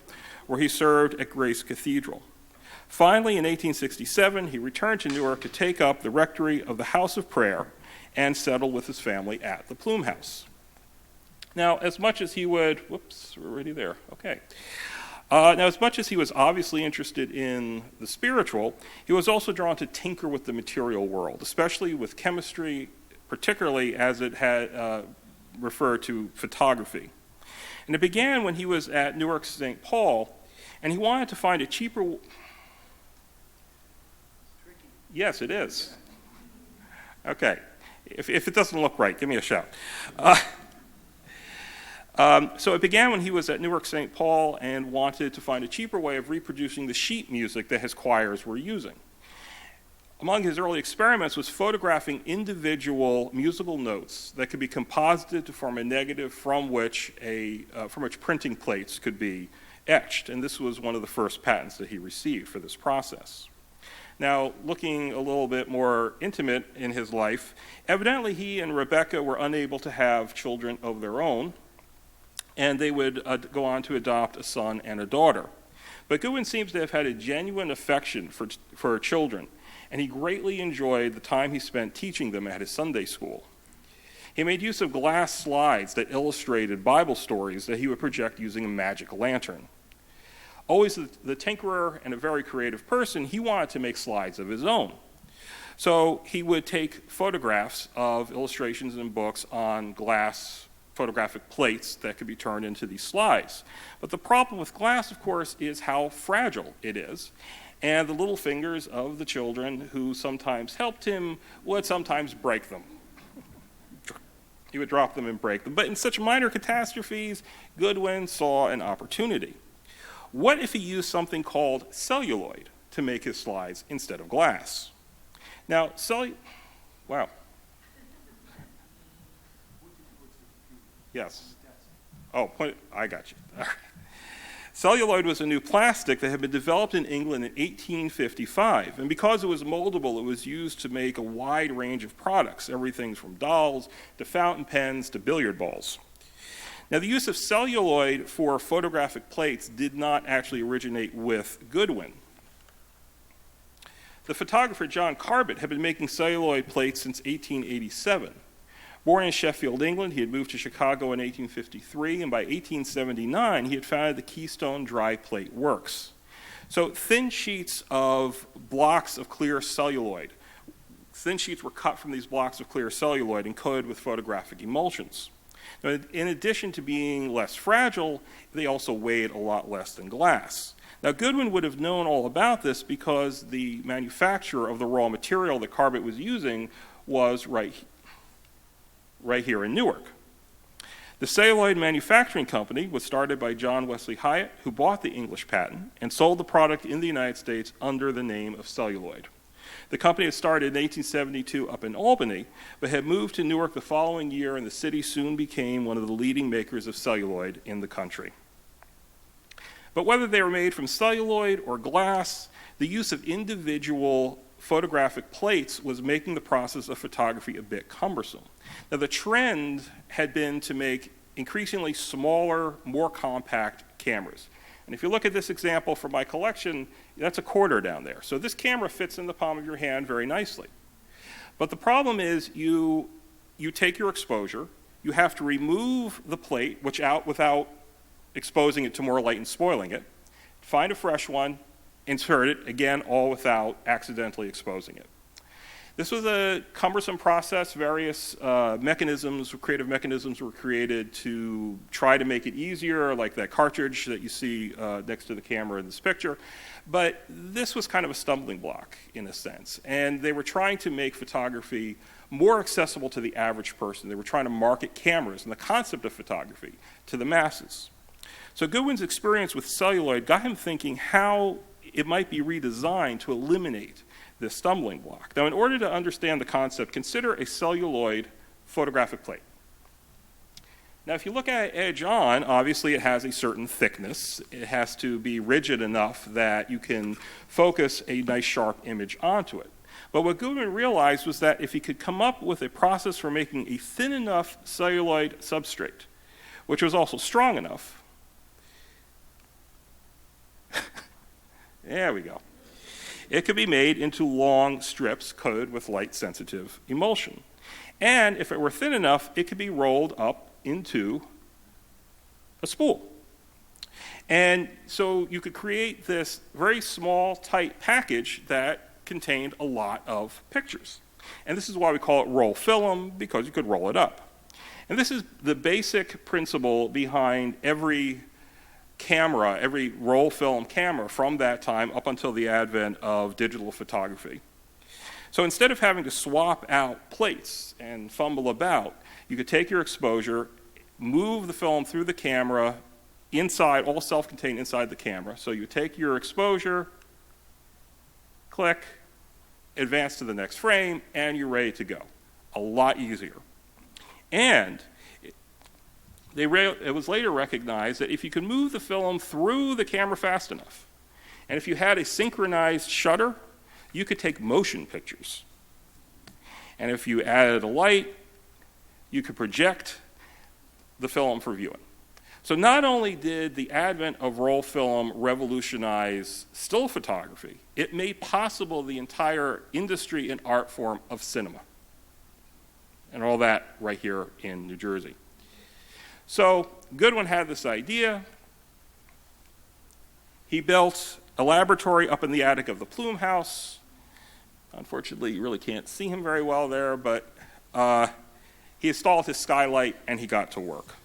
where he served at Grace Cathedral. Finally, in 1867, he returned to Newark to take up the rectory of the House of Prayer and settle with his family at the Plume House. Now, as much as he would, whoops, we're already there, okay. Now, as much as he was obviously interested in the spiritual, he was also drawn to tinker with the material world, especially with chemistry, particularly as it had referred to photography. And it began when he was at Newark St. Paul, and he wanted to find a cheaper... Yes, it is. Okay. If it doesn't look right, give me a shout. So it began when he was at Newark St. Paul and wanted to find a cheaper way of reproducing the sheet music that his choirs were using. Among his early experiments was photographing individual musical notes that could be composited to form a negative from which printing plates could be etched, and this was one of the first patents that he received for this process. Now, looking a little bit more intimate in his life, evidently he and Rebecca were unable to have children of their own, and they would go on to adopt a son and a daughter. But Goodwin seems to have had a genuine affection for children, and he greatly enjoyed the time he spent teaching them at his Sunday school. He made use of glass slides that illustrated Bible stories that he would project using a magic lantern. Always the tinkerer and a very creative person, he wanted to make slides of his own. So he would take photographs of illustrations in books on glass photographic plates that could be turned into these slides. But the problem with glass, of course, is how fragile it is. And the little fingers of the children who sometimes helped him would sometimes break them. He would drop them and break them. But in such minor catastrophes, Goodwin saw an opportunity. What if he used something called celluloid to make his slides instead of glass? Now, wow. Yes. Oh, I got you. All right. Celluloid was a new plastic that had been developed in England in 1855, and because it was moldable, it was used to make a wide range of products, everything from dolls to fountain pens to billiard balls. Now, the use of celluloid for photographic plates did not actually originate with Goodwin. The photographer John Corbett had been making celluloid plates since 1887. Born in Sheffield, England, he had moved to Chicago in 1853, and by 1879, he had founded the Keystone Dry Plate Works. So thin sheets of blocks of clear celluloid. Thin sheets were cut from these blocks of clear celluloid and coated with photographic emulsions. Now, in addition to being less fragile, they also weighed a lot less than glass. Now, Goodwin would have known all about this because the manufacturer of the raw material that Corbett was using was right here in Newark. The Celluloid Manufacturing Company was started by John Wesley Hyatt, who bought the English patent and sold the product in the United States under the name of Celluloid. The company had started in 1872 up in Albany, but had moved to Newark the following year, and the city soon became one of the leading makers of celluloid in the country. But whether they were made from celluloid or glass, the use of individual photographic plates was making the process of photography a bit cumbersome. Now, the trend had been to make increasingly smaller, more compact cameras. And if you look at this example from my collection, that's a quarter down there. So this camera fits in the palm of your hand very nicely. But the problem is you take your exposure, you have to remove the plate without exposing it to more light and spoiling it, find a fresh one, insert it, again, all without accidentally exposing it. This was a cumbersome process. Various creative mechanisms were created to try to make it easier, like that cartridge that you see next to the camera in this picture. But this was kind of a stumbling block, in a sense. And they were trying to make photography more accessible to the average person. They were trying to market cameras and the concept of photography to the masses. So Goodwin's experience with celluloid got him thinking how it might be redesigned to eliminate this stumbling block. Now, in order to understand the concept, consider a celluloid photographic plate. Now, if you look at it edge on, obviously it has a certain thickness. It has to be rigid enough that you can focus a nice sharp image onto it. But what Goodwin realized was that if he could come up with a process for making a thin enough celluloid substrate, which was also strong enough, there we go. It could be made into long strips coated with light-sensitive emulsion. And if it were thin enough, it could be rolled up into a spool. And so you could create this very small, tight package that contained a lot of pictures. And this is why we call it roll film, because you could roll it up. And this is the basic principle behind every camera, every roll film camera from that time up until the advent of digital photography. So instead of having to swap out plates and fumble about, you could take your exposure, move the film through the camera, inside, all self-contained inside the camera. So you take your exposure, click, advance to the next frame, and you're ready to go. A lot easier. And it was later recognized that if you could move the film through the camera fast enough, and if you had a synchronized shutter, you could take motion pictures. And if you added a light, you could project the film for viewing. So not only did the advent of roll film revolutionize still photography, it made possible the entire industry and art form of cinema. And all that right here in New Jersey. So Goodwin had this idea. He built a laboratory up in the attic of the Plume House. Unfortunately, you really can't see him very well there, but he installed his skylight and he got to work.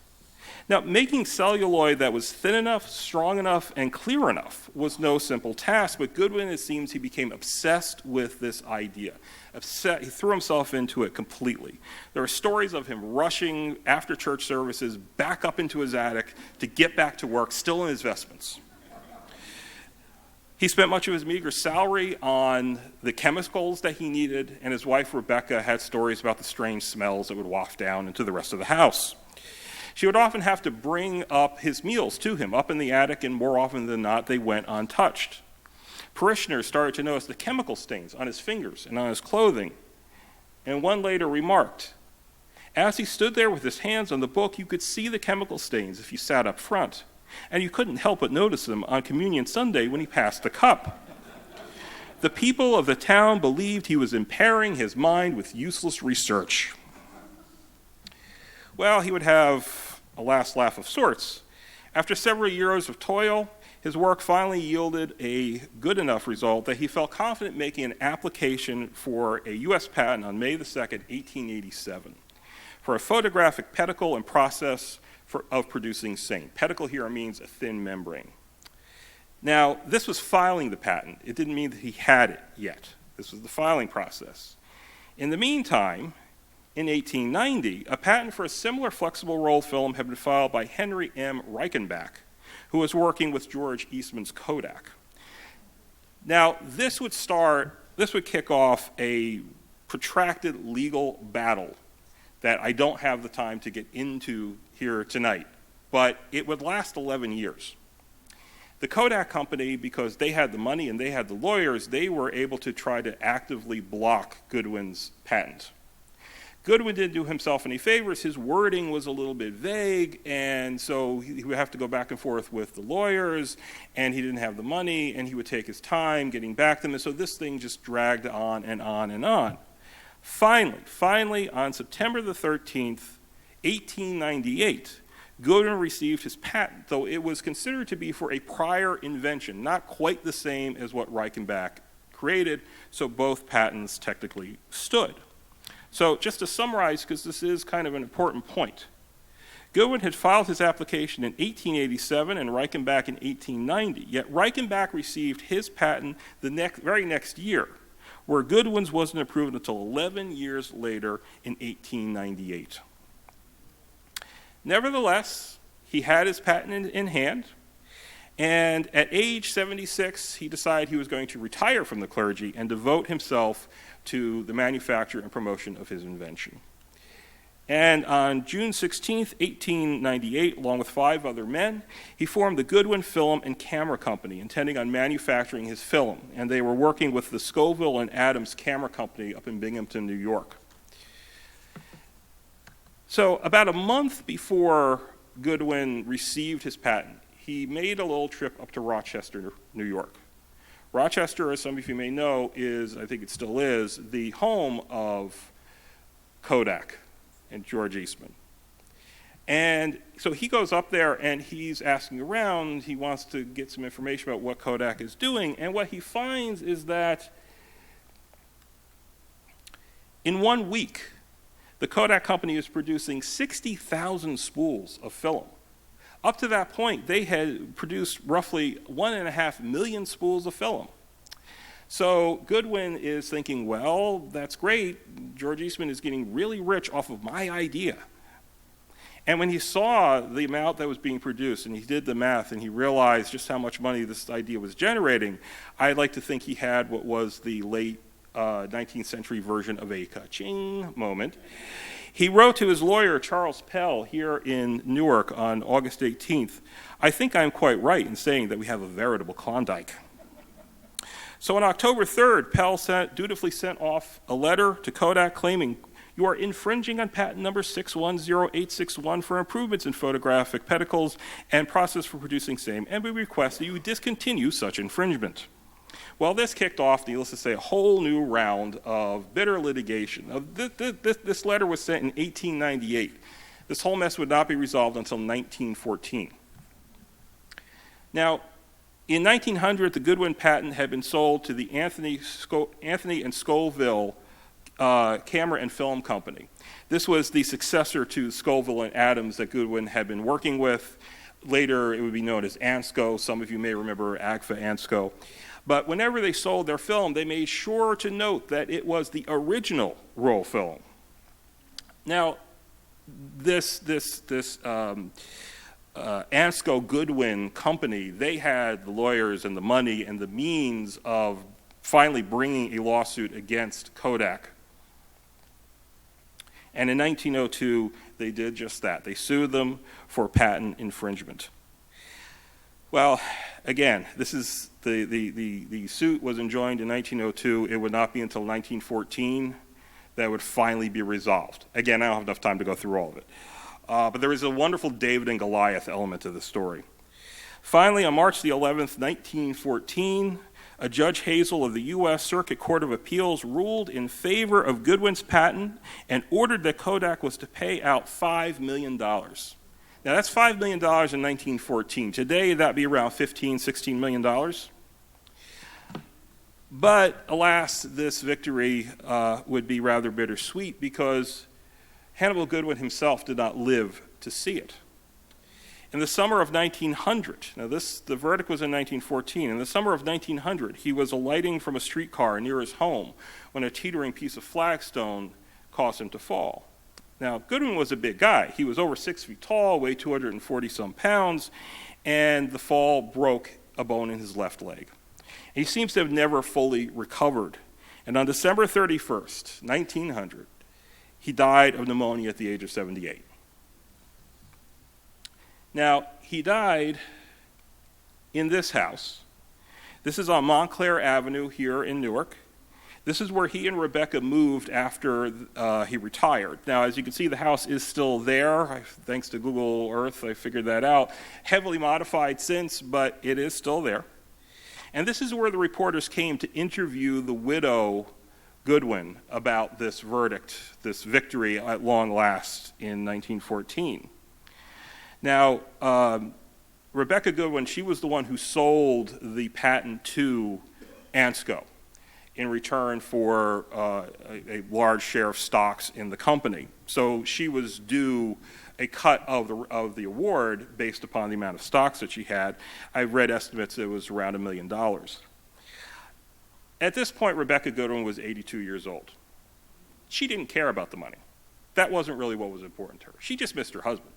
Now, making celluloid that was thin enough, strong enough, and clear enough was no simple task, but Goodwin, it seems, he became obsessed with this idea. He threw himself into it completely. There are stories of him rushing after church services back up into his attic to get back to work, still in his vestments. He spent much of his meager salary on the chemicals that he needed, and his wife, Rebecca, had stories about the strange smells that would waft down into the rest of the house. She would often have to bring up his meals to him up in the attic, and more often than not, they went untouched. Parishioners started to notice the chemical stains on his fingers and on his clothing, and one later remarked, as he stood there with his hands on the book, you could see the chemical stains if you sat up front, and you couldn't help but notice them on Communion Sunday when he passed the cup. The people of the town believed he was impairing his mind with useless research. Well, he would have a last laugh of sorts. After several years of toil, his work finally yielded a good enough result that he felt confident making an application for a U.S. patent on May the 2nd, 1887, for a photographic pedicle and process of producing zinc. Pedicle here means a thin membrane. Now, this was filing the patent. It didn't mean that he had it yet. This was the filing process. In the meantime, in 1890, a patent for a similar flexible roll film had been filed by Henry M. Reichenbach, who was working with George Eastman's Kodak. Now, this would kick off a protracted legal battle that I don't have the time to get into here tonight, but it would last 11 years. The Kodak company, because they had the money and they had the lawyers, they were able to try to actively block Goodwin's patent. Goodwin didn't do himself any favors. His wording was a little bit vague, and so he would have to go back and forth with the lawyers, and he didn't have the money, and he would take his time getting back to them, and so this thing just dragged on and on and on. Finally, on September the 13th, 1898, Goodwin received his patent, though it was considered to be for a prior invention, not quite the same as what Reichenbach created, so both patents technically stood. So just to summarize, because this is kind of an important point, Goodwin had filed his application in 1887 and Reichenbach in 1890, yet Reichenbach received his patent the very next year, where Goodwin's wasn't approved until 11 years later in 1898. Nevertheless, he had his patent in hand, and at age 76, he decided he was going to retire from the clergy and devote himself to the manufacture and promotion of his invention. And on June 16, 1898, along with 5 other men, he formed the Goodwin Film and Camera Company, intending on manufacturing his film. And they were working with the Scoville and Adams Camera Company up in Binghamton, New York. So about a month before Goodwin received his patent, he made a little trip up to Rochester, New York. Rochester, as some of you may know, is, I think it still is, the home of Kodak and George Eastman. And so he goes up there and he's asking around. He wants to get some information about what Kodak is doing. And what he finds is that in 1 week, the Kodak company is producing 60,000 spools of film. Up to that point, they had produced roughly 1.5 million spools of film. So Goodwin is thinking, well, that's great. George Eastman is getting really rich off of my idea. And when he saw the amount that was being produced, and he did the math, and he realized just how much money this idea was generating, I'd like to think he had what was the late 19th century version of a ka-ching moment. He wrote to his lawyer, Charles Pell, here in Newark on August 18th, "I think I'm quite right in saying that we have a veritable Klondike." So on October 3rd, Pell dutifully sent off a letter to Kodak claiming, "You are infringing on patent number 610861 for improvements in photographic pellicles and process for producing same, and we request that you discontinue such infringement." Well, this kicked off, needless to say, a whole new round of bitter litigation. This letter was sent in 1898. This whole mess would not be resolved until 1914. Now, in 1900, the Goodwin patent had been sold to the Anthony and Scoville Camera and Film Company. This was the successor to Scoville and Adams that Goodwin had been working with. Later, it would be known as Ansco. Some of you may remember Agfa Ansco. But whenever they sold their film, they made sure to note that it was the original roll film. Now, this Ansco Goodwin Company, they had the lawyers and the money and the means of finally bringing a lawsuit against Kodak. And in 1902, they did just that. They sued them for patent infringement. Well, again, this is the suit was enjoined in 1902. It would not be until 1914 that would finally be resolved. Again, I don't have enough time to go through all of it. But there is a wonderful David and Goliath element to the story. Finally, on March the 11th, 1914, a Judge Hazel of the U.S. Circuit Court of Appeals ruled in favor of Goodwin's patent and ordered that Kodak was to pay out $5 million. Now, that's $5 million in 1914. Today, that'd be around $15, $16 million. But, alas, this victory would be rather bittersweet because Hannibal Goodwin himself did not live to see it. In the summer of 1900, now the verdict was in 1914, in the summer of 1900, he was alighting from a streetcar near his home when a teetering piece of flagstone caused him to fall. Now, Goodwin was a big guy. He was over 6 feet tall, weighed 240-some pounds, and the fall broke a bone in his left leg. He seems to have never fully recovered. And on December 31st, 1900, he died of pneumonia at the age of 78. Now, he died in this house. This is on Montclair Avenue here in Newark. This is where he and Rebecca moved after he retired. Now, as you can see, the house is still there. Thanks to Google Earth, I figured that out. Heavily modified since, but it is still there. And this is where the reporters came to interview the widow Goodwin about this verdict, this victory at long last in 1914. Now, Rebecca Goodwin, she was the one who sold the patent to Ansco in return for a large share of stocks in the company. So she was due a cut of the award based upon the amount of stocks that she had. I read estimates that it was around $1 million. At this point, Rebecca Goodwin was 82 years old. She didn't care about the money. That wasn't really what was important to her. She just missed her husband.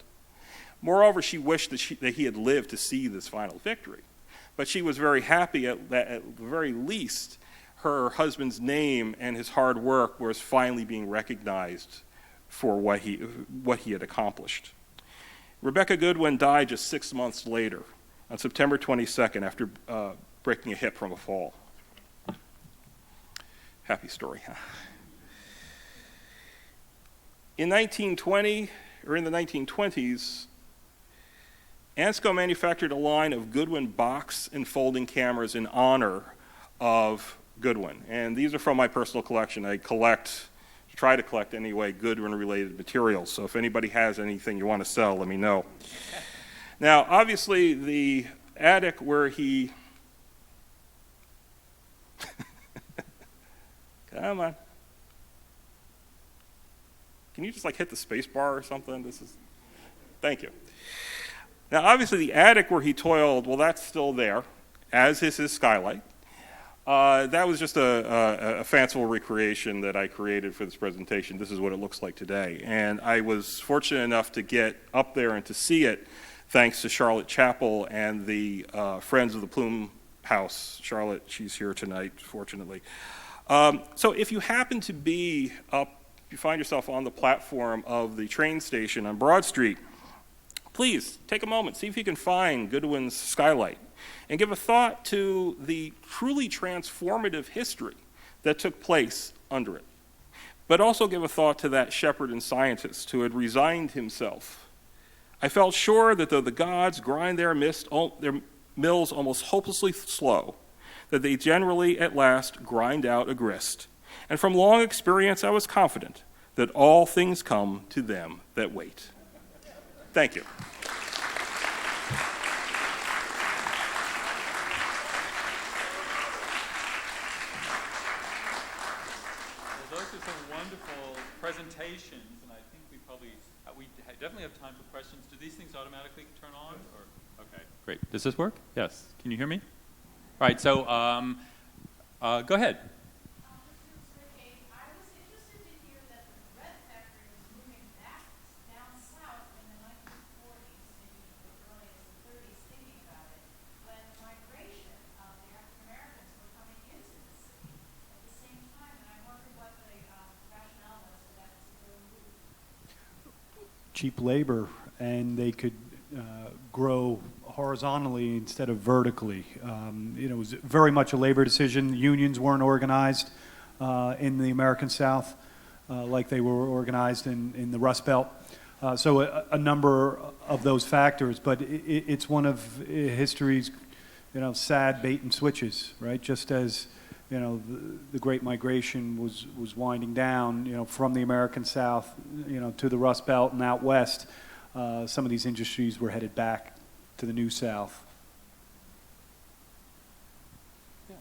Moreover, she wished that he had lived to see this final victory. But she was very happy that at the very least, her husband's name and his hard work was finally being recognized for what he had accomplished. Rebecca Goodwin died just 6 months later, on September 22nd, after breaking a hip from a fall. Happy story, huh? In the 1920s, Ansco manufactured a line of Goodwin box and folding cameras in honor of Goodwin. And these are from my personal collection. I collect try to collect anyway, Goodwin-related materials. So if anybody has anything you want to sell, let me know. Now, obviously, the attic where he... Come on. Can you just hit the space bar or something? Thank you. Now, obviously, the attic where he toiled, well, that's still there, as is his skylight. That was just a fanciful recreation that I created for this presentation. This is what it looks like today. And I was fortunate enough to get up there and to see it thanks to Charlotte Chappell and the Friends of the Plume House. Charlotte, she's here tonight, fortunately. So if you happen to be up, you find yourself on the platform of the train station on Broad Street, please take a moment, see if you can find Goodwin's skylight, and give a thought to the truly transformative history that took place under it. But also give a thought to that shepherd and scientist who had resigned himself. I felt sure that though the gods grind their mills almost hopelessly slow, that they generally at last grind out a grist. And from long experience I was confident that all things come to them that wait. Thank you. Well, those are some wonderful presentations, and I think we definitely have time for questions. Do these things automatically turn on? Or okay, great. Does this work? Yes. Can you hear me? All right. So go ahead. Cheap labor, and they could grow horizontally instead of vertically. It was very much a labor decision. Unions weren't organized in the American South like they were organized in the Rust Belt. So a number of those factors, but it's one of history's, sad bait and switches, right? Just as the Great Migration was winding down, from the American South, to the Rust Belt and out west. Some of these industries were headed back to the New South. Yeah.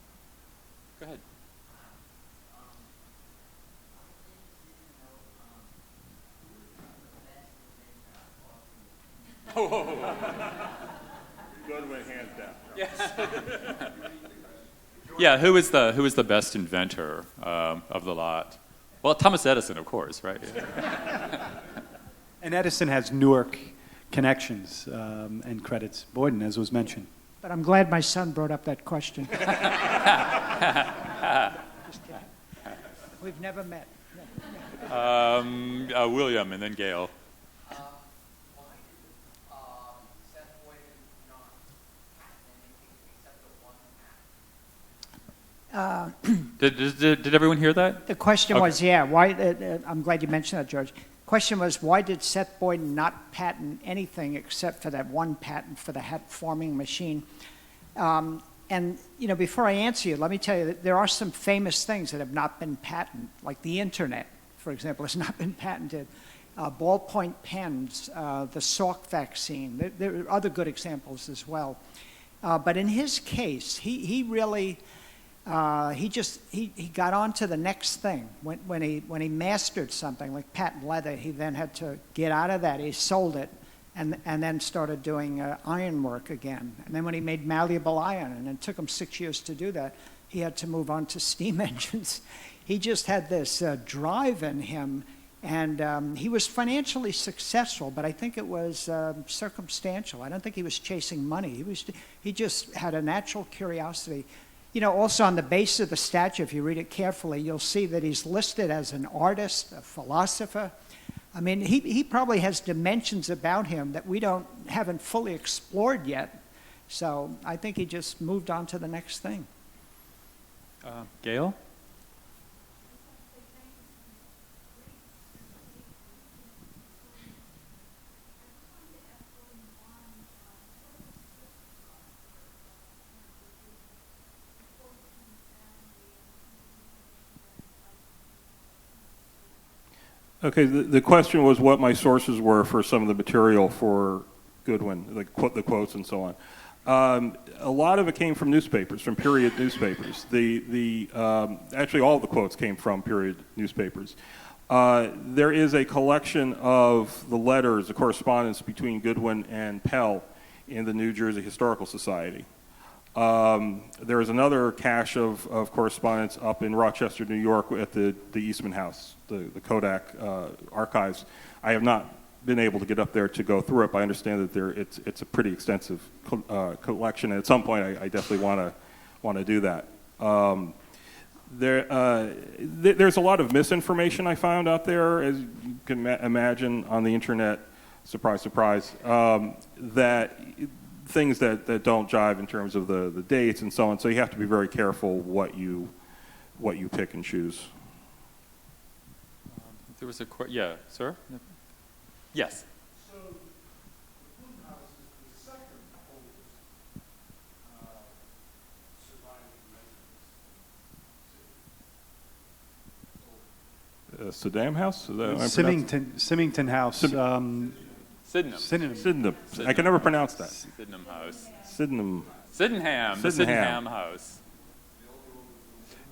Go ahead. Goodwin, hands down. Yes. Yeah, who is the best inventor of the lot? Well, Thomas Edison, of course, right? Yeah. And Edison has Newark connections and credits Boyden, as was mentioned. But I'm glad my son brought up that question. Just kidding. We've never met. William, and then Gail. Why did Seth Boyden not patent anything except the one patent? Did everyone hear that? The question was, why? I'm glad you mentioned that, George. Question was, why did Seth Boyden not patent anything except for that one patent for the hat forming machine? And before I answer you, let me tell you that there are some famous things that have not been patented, like the internet, for example, has not been patented. Ballpoint pens, the Salk vaccine. There are other good examples as well. But in his case, he really he got on to the next thing. When he mastered something like patent leather, he then had to get out of that. He sold it, and then started doing iron work again. And then when he made malleable iron, and it took him 6 years to do that, he had to move on to steam engines. He just had this drive in him, and he was financially successful, but I think it was circumstantial. I don't think he was chasing money. He just had a natural curiosity. Also on the base of the statue, if you read it carefully, you'll see that he's listed as an artist, a philosopher. I mean, he probably has dimensions about him that we haven't fully explored yet. So I think he just moved on to the next thing. Gail? Okay, the question was what my sources were for some of the material for Goodwin, the quotes and so on. A lot of it came from newspapers, from period newspapers. Actually, all the quotes came from period newspapers. There is a collection of the letters, the correspondence between Goodwin and Pell in the New Jersey Historical Society. There is another cache of correspondence up in Rochester, New York at the Eastman House, the Kodak archives. I have not been able to get up there to go through it, but I understand that it's a pretty extensive collection, and at some point I definitely want to do that. There's a lot of misinformation I found out there, as you can imagine, on the internet. Surprise, surprise. That things that don't jive in terms of the dates and so on. So you have to be very careful what you pick and choose. There was yeah, sir? Yes. So the Plume House is the second oldest surviving residence. Saddam House? Is that Symington House. Sydenham. Sydenham. I can never pronounce that. Sydenham House. Sydenham. Sydenham. The Sydenham House.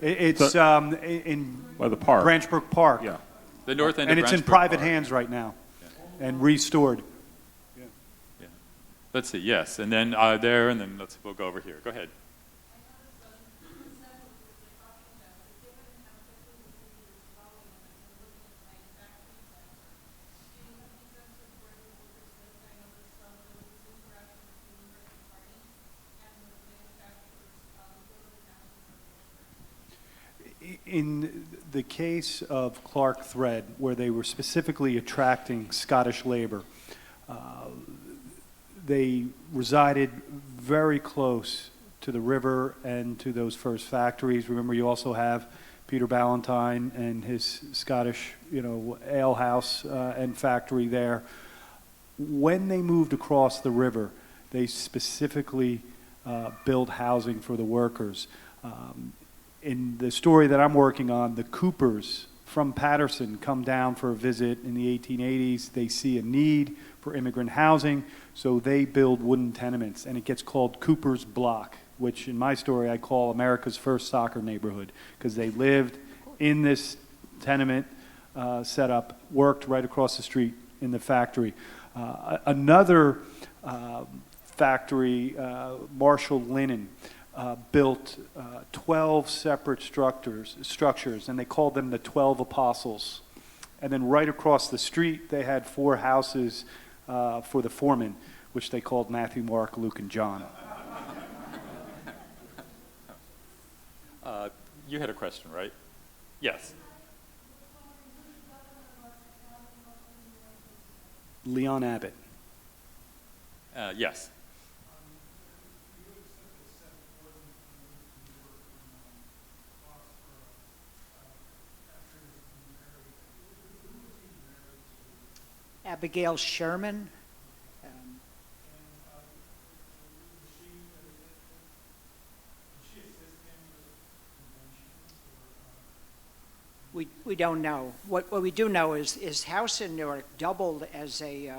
It's in By the park. Branchbrook Park. Yeah. The north end And of it's in Branchbrook private Park. hands right now and restored. Yeah. Let's see, yes. And then there, and then we'll go over here. Go ahead. In the case of Clark Thread, where they were specifically attracting Scottish labor, they resided very close to the river and to those first factories. Remember, you also have Peter Ballantyne and his Scottish, ale house and factory there. When they moved across the river, they specifically built housing for the workers. In the story that I'm working on, the Coopers from Paterson come down for a visit in the 1880s. They see a need for immigrant housing, so they build wooden tenements, and it gets called Cooper's Block, which in my story I call America's first soccer neighborhood, because they lived in this tenement setup, worked right across the street in the factory. Another factory, Marshall Linen, built 12 separate structures, and they called them the 12 Apostles. And then right across the street, they had 4 houses for the foremen, which they called Matthew, Mark, Luke, and John. You had a question, right? Yes. Leon Abbott. Yes. Abigail Sherman. We don't know. What we do know is his house in Newark doubled as a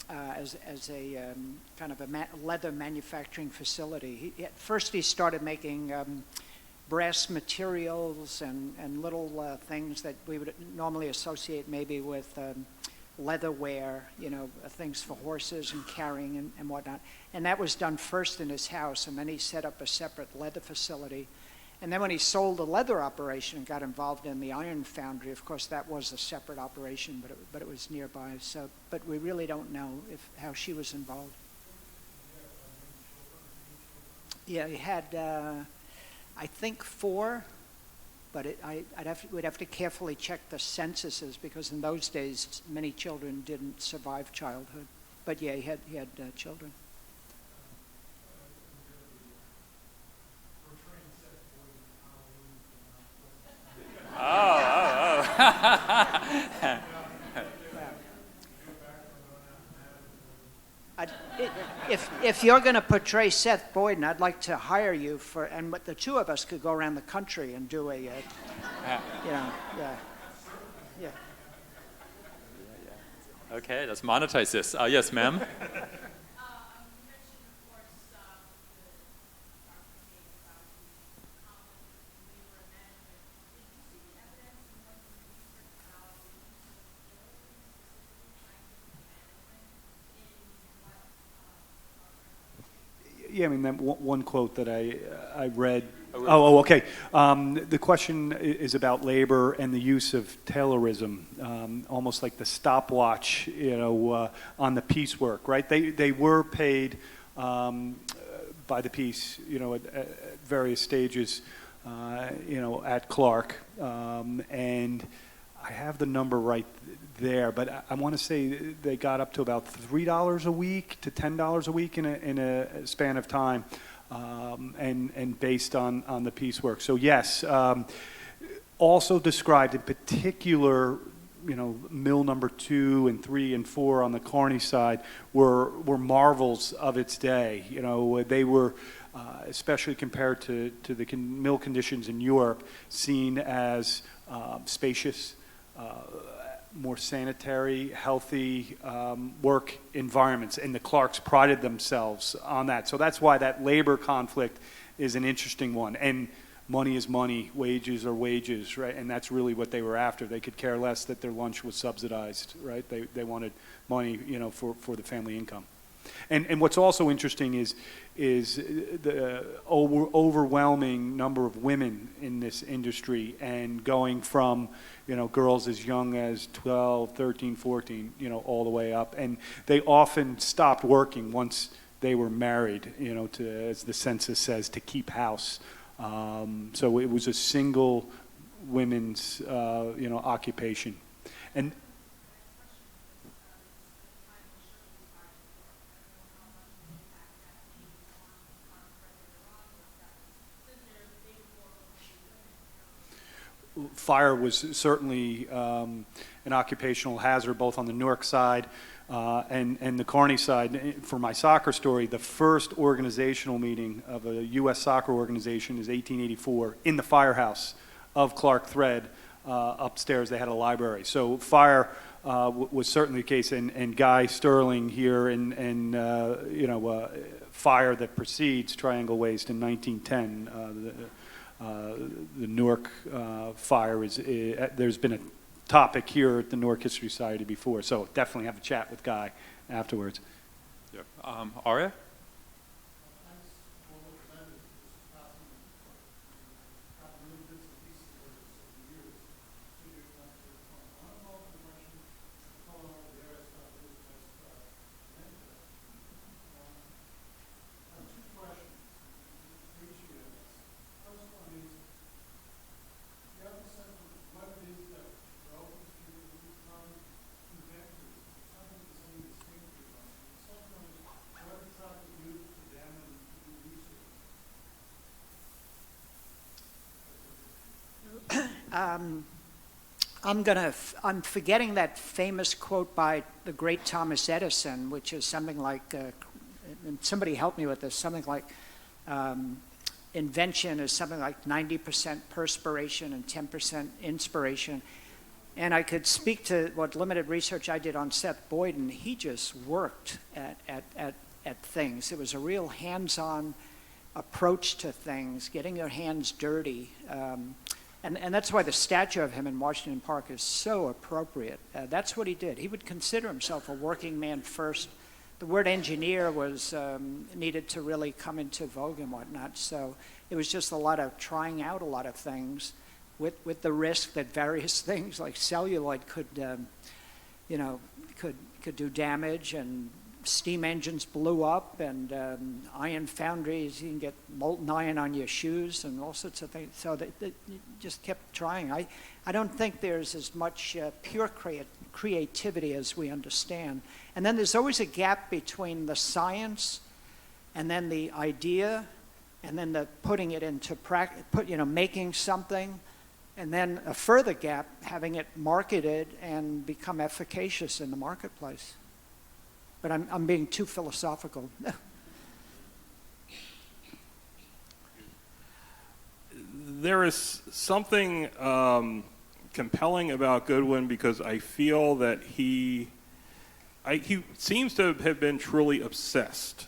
kind of a leather manufacturing facility. At first he started making brass materials and little things that we would normally associate maybe with leatherware, things for horses and carrying and whatnot. And that was done first in his house, and then he set up a separate leather facility. And then when he sold the leather operation and got involved in the iron foundry, of course that was a separate operation, but it was nearby. So, but we really don't know how she was involved. Yeah, he had, I think 4. But we'd have to carefully check the censuses, because in those days many children didn't survive childhood. But yeah, he had children. If you're going to portray Seth Boyden, I'd like to hire you and the 2 of us could go around the country and do a, yeah. Okay, let's monetize this. Yes, ma'am. You mentioned, of course, the architect about the conflict between labor and management. Did you see the evidence in what you researched about the use of buildings, specifically scientific management, in what Yeah, I mean, that one quote that I read. really? Okay. The question is about labor and the use of Taylorism, almost like the stopwatch, on the piecework, right? They were paid by the piece, at various stages, at Clark, and I have the number right there, but I want to say they got up to about $3 a week to $10 a week in a span of time, and based on the piecework. So yes, also described in particular, mill number 2 and 3 and 4 on the Kearney side were marvels of its day. They were, especially compared to the mill conditions in Europe, seen as spacious, more sanitary, healthy work environments, and the Clarks prided themselves on that. So that's why that labor conflict is an interesting one. And money is money, wages are wages, right? And that's really what they were after. They could care less that their lunch was subsidized, right? They wanted money, for the family income. And what's also interesting is the overwhelming number of women in this industry, and going from girls as young as 12, 13, 14, all the way up. And they often stopped working once they were married, to, as the census says, to keep house. So it was a single women's, occupation. And fire was certainly an occupational hazard, both on the Newark side and the Kearney side. For my soccer story, the first organizational meeting of a U.S. soccer organization is 1884 in the firehouse of Clark Thread. Upstairs, they had a library. So fire was certainly the case, and Guy Sterling here, and fire that precedes Triangle Waste in 1910. The Newark fire there's been a topic here at the Newark History Society before, so definitely have a chat with Guy afterwards. Yep. Aria? I'm forgetting that famous quote by the great Thomas Edison, which is something like, and somebody help me with this, something like invention is something like 90% perspiration and 10% inspiration. And I could speak to what limited research I did on Seth Boyden. He just worked at things. It was a real hands-on approach to things, getting your hands dirty. And that's why the statue of him in Washington Park is so appropriate. That's what he did. He would consider himself a working man first. The word engineer was needed to really come into vogue and whatnot. So it was just a lot of trying out a lot of things with the risk that various things like celluloid could do damage, and steam engines blew up, and iron foundries, you can get molten iron on your shoes and all sorts of things. So they just kept trying. I don't think there's as much pure creativity as we understand. And then there's always a gap between the science and then the idea and then the putting it into practice, making something, and then a further gap, having it marketed and become efficacious in the marketplace. But I'm being too philosophical. There is something compelling about Goodwin, because I feel that he he seems to have been truly obsessed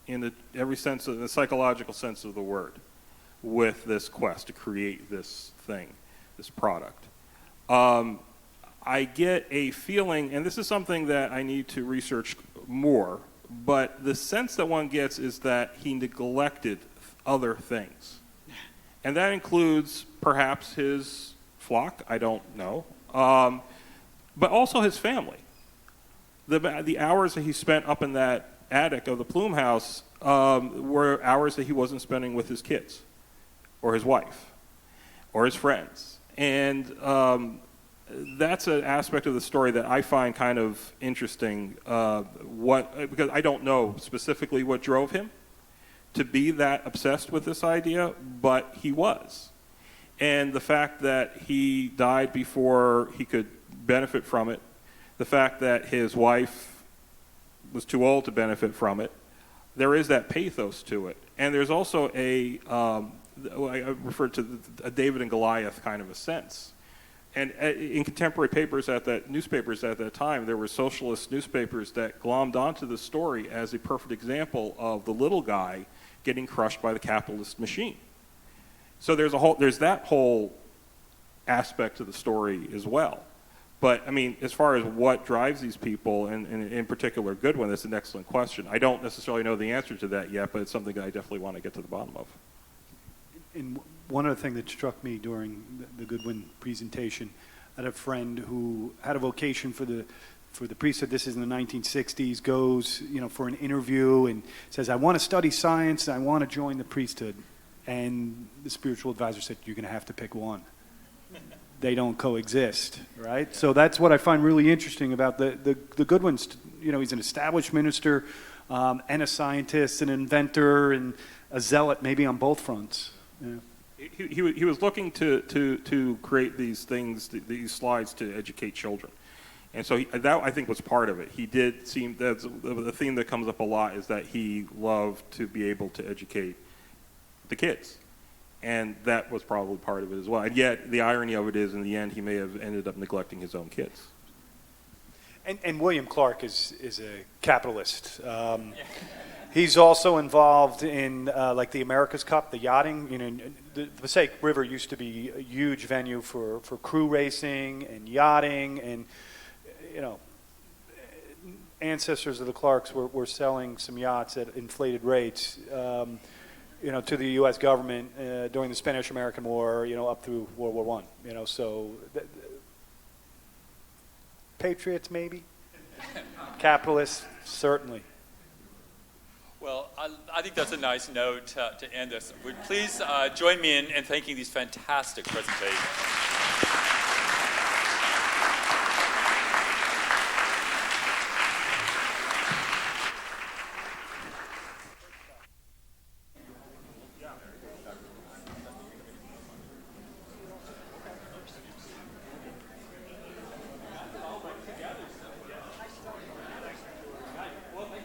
in every sense of the psychological sense of the word with this quest to create this thing, this product. I get a feeling, and this is something that I need to research more, but the sense that one gets is that he neglected other things. And that includes perhaps his flock, I don't know, but also his family. The hours that he spent up in that attic of the Plume House were hours that he wasn't spending with his kids or his wife or his friends. And that's an aspect of the story that I find kind of interesting, because I don't know specifically what drove him to be that obsessed with this idea, but he was. And the fact that he died before he could benefit from it, the fact that his wife was too old to benefit from it, there is that pathos to it. And there's also I refer to a David and Goliath kind of a sense. And in contemporary newspapers at that time, there were socialist newspapers that glommed onto the story as a perfect example of the little guy getting crushed by the capitalist machine. So there's that whole aspect to the story as well. But I mean, as far as what drives these people, and in particular Goodwin, that's an excellent question. I don't necessarily know the answer to that yet, but it's something that I definitely want to get to the bottom of. And one other thing that struck me during the Goodwin presentation, I had a friend who had a vocation for the priesthood. This is in the 1960s. Goes, for an interview and says, "I want to study science. And I want to join the priesthood." And the spiritual advisor said, "You're going to have to pick one. They don't coexist, right?" So that's what I find really interesting about the Goodwins. He's an established minister and a scientist, an inventor, and a zealot, maybe on both fronts. Yeah. He was looking to create these things, these slides to educate children. And so that, I think, was part of it. He did seem, that's the theme that comes up a lot, is that he loved to be able to educate the kids. And that was probably part of it as well. And yet, the irony of it is, in the end, he may have ended up neglecting his own kids. And William Clark is a capitalist. He's also involved in like the America's Cup, the yachting. The Passaic River used to be a huge venue for crew racing and yachting, and ancestors of the Clarks were selling some yachts at inflated rates, to the U.S. government during the Spanish-American War, up through World War I. So patriots maybe, capitalists certainly. Well, I think that's a nice note to end this. Would please join me in thanking these fantastic presentations.